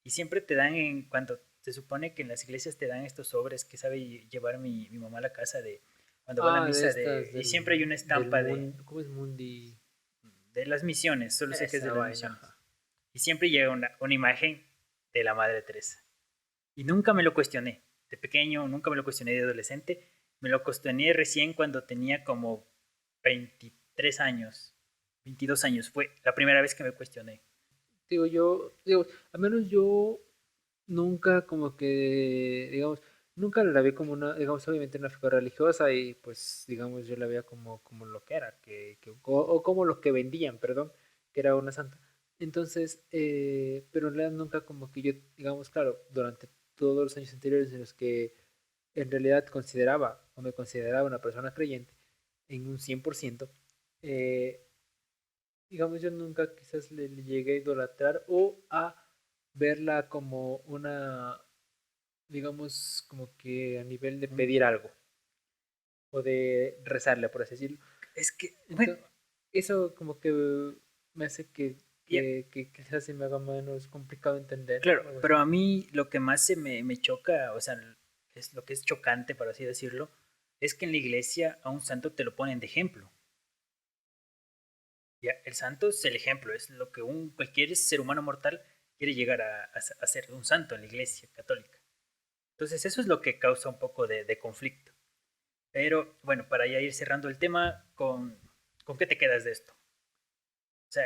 siempre te dan, cuando se supone que en las iglesias te dan estos sobres que sabe llevar mi mamá a la casa de cuando va a la De misa estas y siempre hay una del estampa mundo, ¿cómo es Mundi? de las misiones, solo sé que es de Esa las vaina, misiones. ajá. Y siempre llega una imagen de la Madre Teresa. Y nunca me lo cuestioné, de pequeño, nunca me lo cuestioné de adolescente, me lo cuestioné recién cuando tenía como 23 años, 22 años, fue la primera vez que me cuestioné. Digo, al menos yo nunca como que, digamos, nunca la vi como una, digamos, obviamente una figura religiosa y pues, digamos, yo la veía como lo que era, o como lo que vendían, perdón, que era una santa. Entonces, pero en realidad nunca como que yo, digamos, claro, durante todos los años anteriores en los que en realidad consideraba o me consideraba una persona creyente en un 100%, eh, digamos, yo nunca quizás le llegué a idolatrar o a verla como una, digamos, como que a nivel de Mm. pedir algo o de rezarle, por así decirlo. Es que, bueno, Entonces, eso como que me hace ya, que quizás se me haga menos complicado entender claro, o algo pero así. a mí lo que más me choca, o sea, es lo que es chocante, por así decirlo, es que en la iglesia a un santo te lo ponen de ejemplo. Ya, el santo es el ejemplo, es lo que cualquier ser humano mortal quiere llegar a ser un santo en la iglesia católica. Entonces eso es lo que causa un poco de conflicto. Pero bueno, para ya ir cerrando el tema, ¿con qué te quedas de esto? O sea,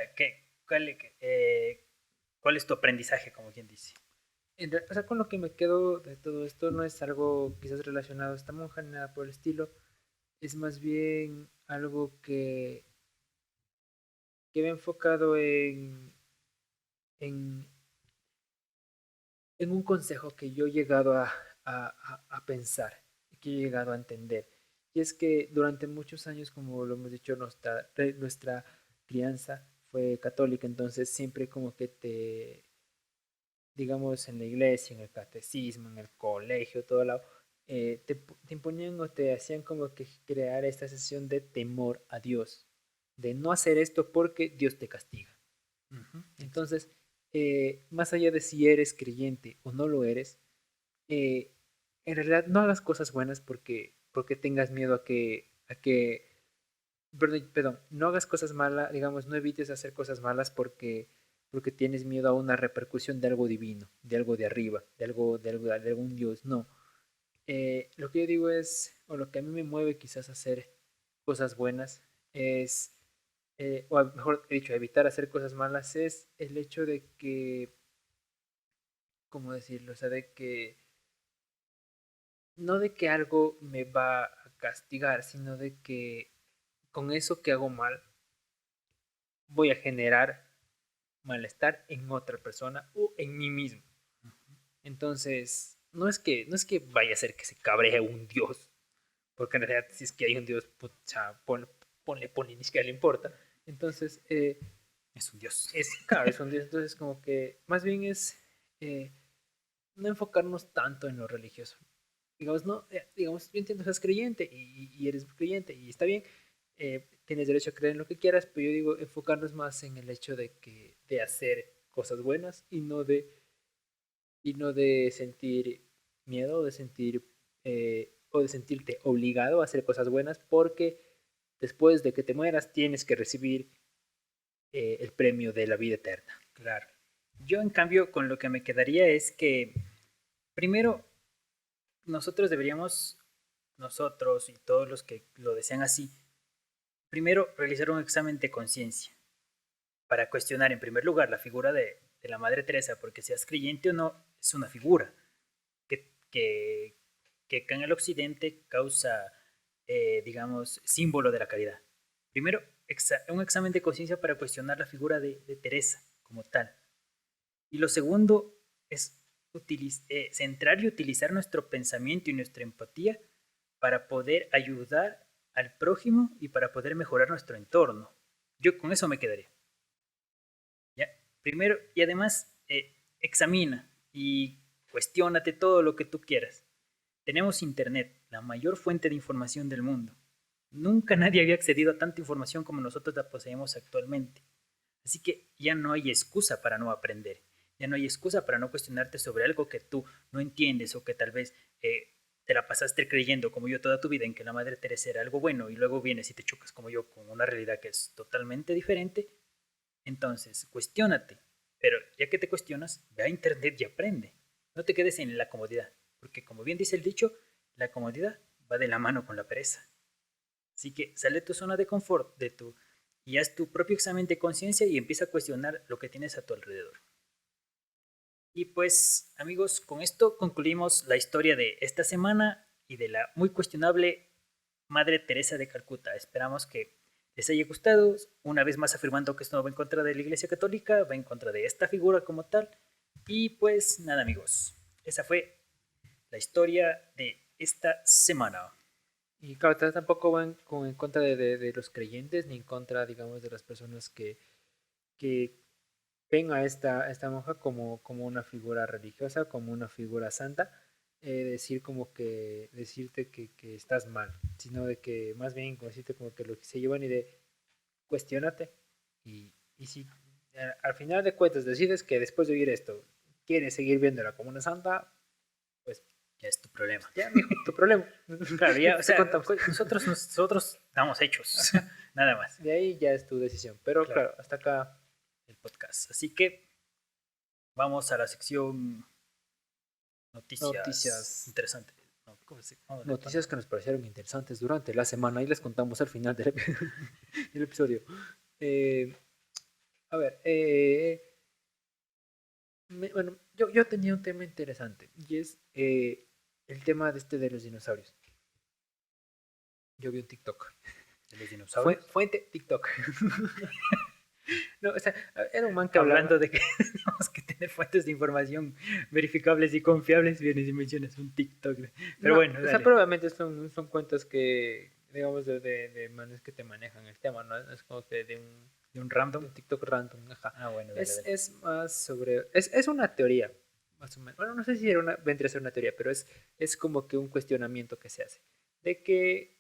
¿cuál es tu aprendizaje, como quien dice? O sea, con lo que me quedo de todo esto no es algo quizás relacionado a esta monja ni nada por el estilo, es más bien algo que va enfocado en, en un consejo que yo he llegado a pensar, que he llegado a entender. Y es que durante muchos años, como lo hemos dicho, nuestra crianza fue católica, entonces siempre como que digamos, en la iglesia, en el catecismo, en el colegio, todo lado, te imponían o te hacían como que crear esta sensación de temor a Dios, de no hacer esto porque Dios te castiga. Ujú, exacto. Entonces, más allá de si eres creyente o no lo eres, eh, en realidad no hagas cosas buenas porque tengas miedo perdón, no hagas cosas malas, digamos, no evites hacer cosas malas porque tienes miedo a una repercusión de algo divino, de algo de arriba, de algún Dios, no. Lo que yo digo es, o lo que a mí me mueve quizás a hacer cosas buenas es, mejor dicho, evitar hacer cosas malas es el hecho de que, ¿cómo decirlo? O sea, de que, no de que algo me va a castigar, sino de que con eso que hago mal voy a generar malestar en otra persona o en mí mismo. Entonces, no es que vaya a ser que se cabree un dios, porque en realidad si es que hay un dios, pucha, ponle, ni siquiera le importa. Entonces, Es un dios. claro, es un dios, entonces como que más bien es eh, no enfocarnos tanto en lo religioso. Digamos, no, digamos, yo entiendo que seas creyente y eres creyente y está bien, tienes derecho a creer en lo que quieras, pero yo digo enfocarnos más en el hecho de hacer cosas buenas y no de sentir miedo, o de sentirte obligado a hacer cosas buenas, porque después de que te mueras tienes que recibir el premio de la vida eterna. Claro. Yo, en cambio, con lo que me quedaría es que, primero, nosotros y todos los que lo desean así, primero realizar un examen de conciencia para cuestionar, en primer lugar, la figura de la Madre Teresa, porque seas creyente o no, es una figura que, que, que acá en el occidente causa, digamos, símbolo de la caridad. Primero, un examen de conciencia para cuestionar la figura de Teresa como tal. Y lo segundo es centrar y utilizar nuestro pensamiento y nuestra empatía para poder ayudar al prójimo y para poder mejorar nuestro entorno. Yo con eso me quedaría. ¿Ya? Primero, y además, examina y cuestiónate todo lo que tú quieras. Tenemos Internet, la mayor fuente de información del mundo. Nunca nadie había accedido a tanta información como nosotros la poseemos actualmente. Así que ya no hay excusa para no aprender. Ya no hay excusa para no cuestionarte sobre algo que tú no entiendes o que tal vez te la pasaste creyendo como yo toda tu vida en que la Madre Teresa era algo bueno y luego vienes y te chocas como yo con una realidad que es totalmente diferente. Entonces, cuestiónate. Pero ya que te cuestionas, ve a internet y aprende. No te quedes en la comodidad, porque como bien dice el dicho, la comodidad va de la mano con la pereza. Así que sale de tu zona de confort, y haz tu propio examen de conciencia y empieza a cuestionar lo que tienes a tu alrededor. Y pues, amigos, con esto concluimos la historia de esta semana y de la muy cuestionable Madre Teresa de Calcuta. Esperamos que les haya gustado, una vez más afirmando que esto no va en contra de la Iglesia Católica, va en contra de esta figura como tal. Y pues nada, amigos, esa fue la historia de esta semana. Y claro, tampoco van en contra de los creyentes ni en contra, digamos, de las personas que ven a esta monja como una figura religiosa, como una figura santa, decir como que, decirte que estás mal, sino de que más bien decirte como que lo que se llevan y de cuestionate y si al final de cuentas decides que después de oír esto quieres seguir viéndola como una santa, pues Ya es tu problema. ya, mijo, tu problema. Claro, ya, o Te sea, contamos. nosotros damos hechos, nada más, De ahí ya es tu decisión. Pero Claro. claro, hasta acá el podcast. Así que vamos a la sección noticias noticias. interesantes. No, ¿cómo se- cómo le Noticias ponen? que nos parecieron interesantes durante la semana y les contamos al final del, del episodio. Eh, a ver, bueno, yo tenía un tema interesante y es el tema de de los dinosaurios. Yo vi un TikTok. ¿De los dinosaurios? Fuente TikTok. No, o sea, era un man que hablaba. Hablando de que tenemos que tener fuentes de información verificables y confiables, vienes y mencionas un TikTok. Pero No, bueno, o sea, dale. probablemente son cuentas que, digamos, de manes que te manejan el tema, ¿no? Es como que ¿De un de random? un TikTok random, ajá. Ah, bueno, dale, dale. Es más sobre, es una teoría, más o menos. Bueno, no sé si vendría a ser una teoría, pero es como que un cuestionamiento que se hace. De que,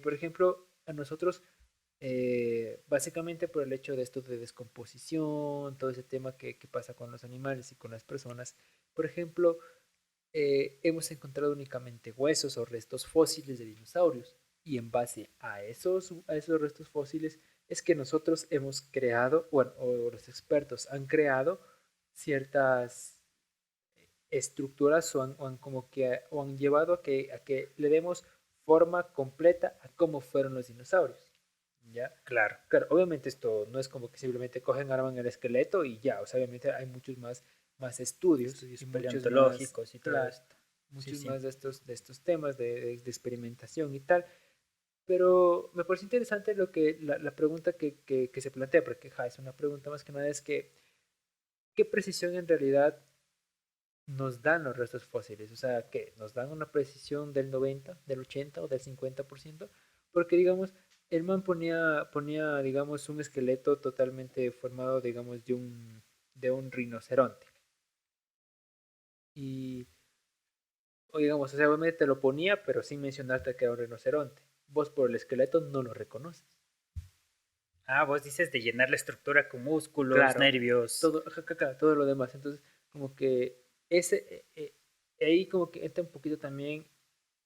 por ejemplo, a nosotros, básicamente por el hecho de esto de descomposición, todo ese tema que pasa con los animales y con las personas, por ejemplo, hemos encontrado únicamente huesos o restos fósiles de dinosaurios. Y en base a esos restos fósiles es que nosotros hemos creado, bueno, o los expertos han creado ciertas estructuras o han llevado a que le demos forma completa a cómo fueron los dinosaurios. ¿Ya? Claro. Claro, obviamente esto no es como que simplemente cogen, arman el esqueleto y ya, o sea, obviamente hay más estudios Estudios y paleontológicos y todo claro, esto. Sí, muchos sí. más de estos temas de experimentación y tal. Pero me parece interesante la pregunta que se plantea, porque ja, es una pregunta más que nada, es que ¿qué precisión en realidad nos dan los restos fósiles? O sea, ¿qué? ¿Nos dan una precisión del 90, del 80 o del 50%? Porque, digamos, el man ponía, digamos, un esqueleto totalmente formado, digamos, de un rinoceronte. Y, o digamos, o sea, obviamente te lo ponía, pero sin mencionarte que era un rinoceronte. Vos por el esqueleto no lo reconoces. Ah, vos dices de llenar la estructura con músculos, Claro, nervios. todo lo demás. Entonces, como que ahí como que entra un poquito también,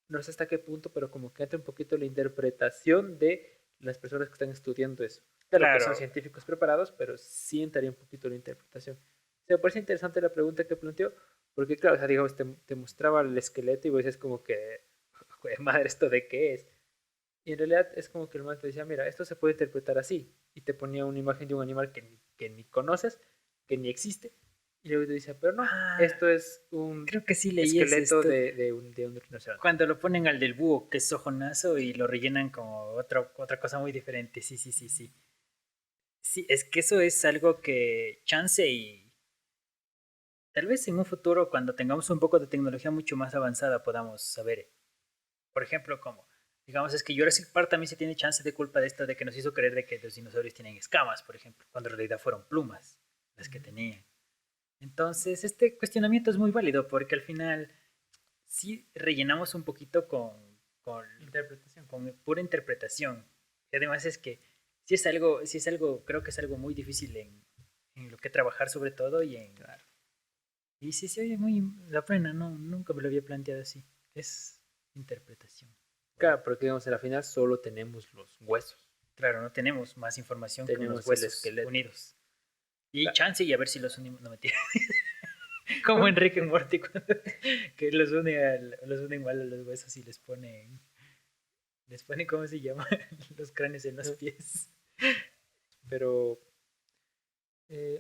no sé hasta qué punto, pero como que entra un poquito la interpretación de las personas que están estudiando eso. Claro que son Claro, científicos preparados, pero sí entraría un poquito la interpretación. O sea, me parece interesante la pregunta que planteó, porque claro, o sea, digamos, te mostraba el esqueleto y vos dices como que, "Joder, madre, ¿esto de qué es?" Y en realidad es como que el man te decía, mira, esto se puede interpretar así. Y te ponía una imagen de un animal que ni conoces, que ni existe. Y luego te decía, pero no, Ah, esto es un creo que sí leí esqueleto esto. de un rinoceronte. Cuando lo ponen al del búho, que es ojonazo, y lo rellenan como otra cosa muy diferente. Sí, sí, sí, sí. Sí, es que eso es algo que chance y tal vez en un futuro, cuando tengamos un poco de tecnología mucho más avanzada, podamos saber. Por ejemplo, como, digamos, es que Jurassic Park también se tiene chance de culpa de esto de que nos hizo creer de que los dinosaurios tienen escamas, por ejemplo, cuando en realidad fueron plumas las que tenían. Entonces, este cuestionamiento es muy válido porque al final sí rellenamos un poquito Interpretación. con pura interpretación. Y además es que sí es algo, creo que es algo muy difícil en lo que trabajar sobre todo y en... Claro. Y sí, se oye muy... La pena, no, nunca me lo había planteado así. Es interpretación. Wow. Claro, porque digamos, al final solo tenemos los huesos. Claro, no tenemos más información que unos Tenemos el huesos esqueleto. unidos. Y Claro. chance y a ver si los unimos. No mentira. Como Enrique Morty que los unen igual a los huesos y les ponen, ¿cómo se llama? Los cráneos en los pies. Pero,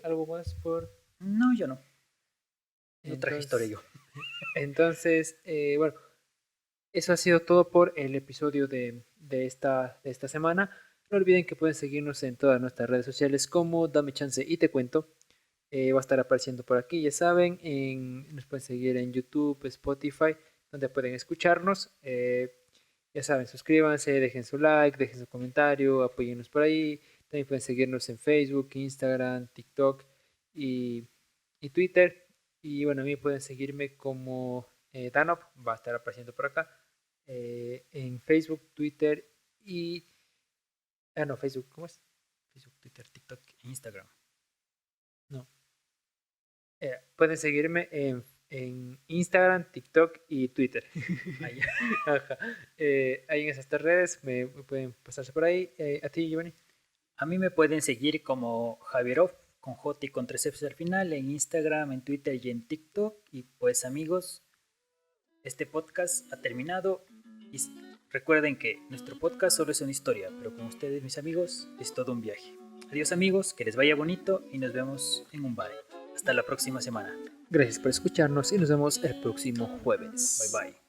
¿algo más por...? No, yo no. No traje historia yo. Entonces, bueno, eso ha sido todo por el episodio de esta semana. No olviden que pueden seguirnos en todas nuestras redes sociales como Dame Chance y Te Cuento. Va a estar apareciendo por aquí, ya saben. Nos pueden seguir en YouTube, Spotify, donde pueden escucharnos. Ya saben, suscríbanse, dejen su like, dejen su comentario, apóyennos por ahí. También pueden seguirnos en Facebook, Instagram, TikTok y, y Twitter. Y bueno, a mí pueden seguirme como Danop, va a estar apareciendo por acá. En Facebook, Twitter y... Ah, no, Facebook, ¿cómo es? Facebook, Twitter, TikTok, Instagram. No. Pueden seguirme en Instagram, TikTok y Twitter. Ahí. Ajá. Ahí en esas tres redes me pueden pasarse por ahí. ¿A ti, Giovanni? A mí me pueden seguir como Javierov, con J y con 3 Fs al final, en Instagram, en Twitter y en TikTok. Y pues amigos, este podcast ha terminado. Y recuerden que nuestro podcast solo es una historia, pero con ustedes, mis amigos, es todo un viaje. Adiós amigos, que les vaya bonito y nos vemos en un bar. Hasta la próxima semana. Gracias por escucharnos y nos vemos el próximo jueves. Bye bye.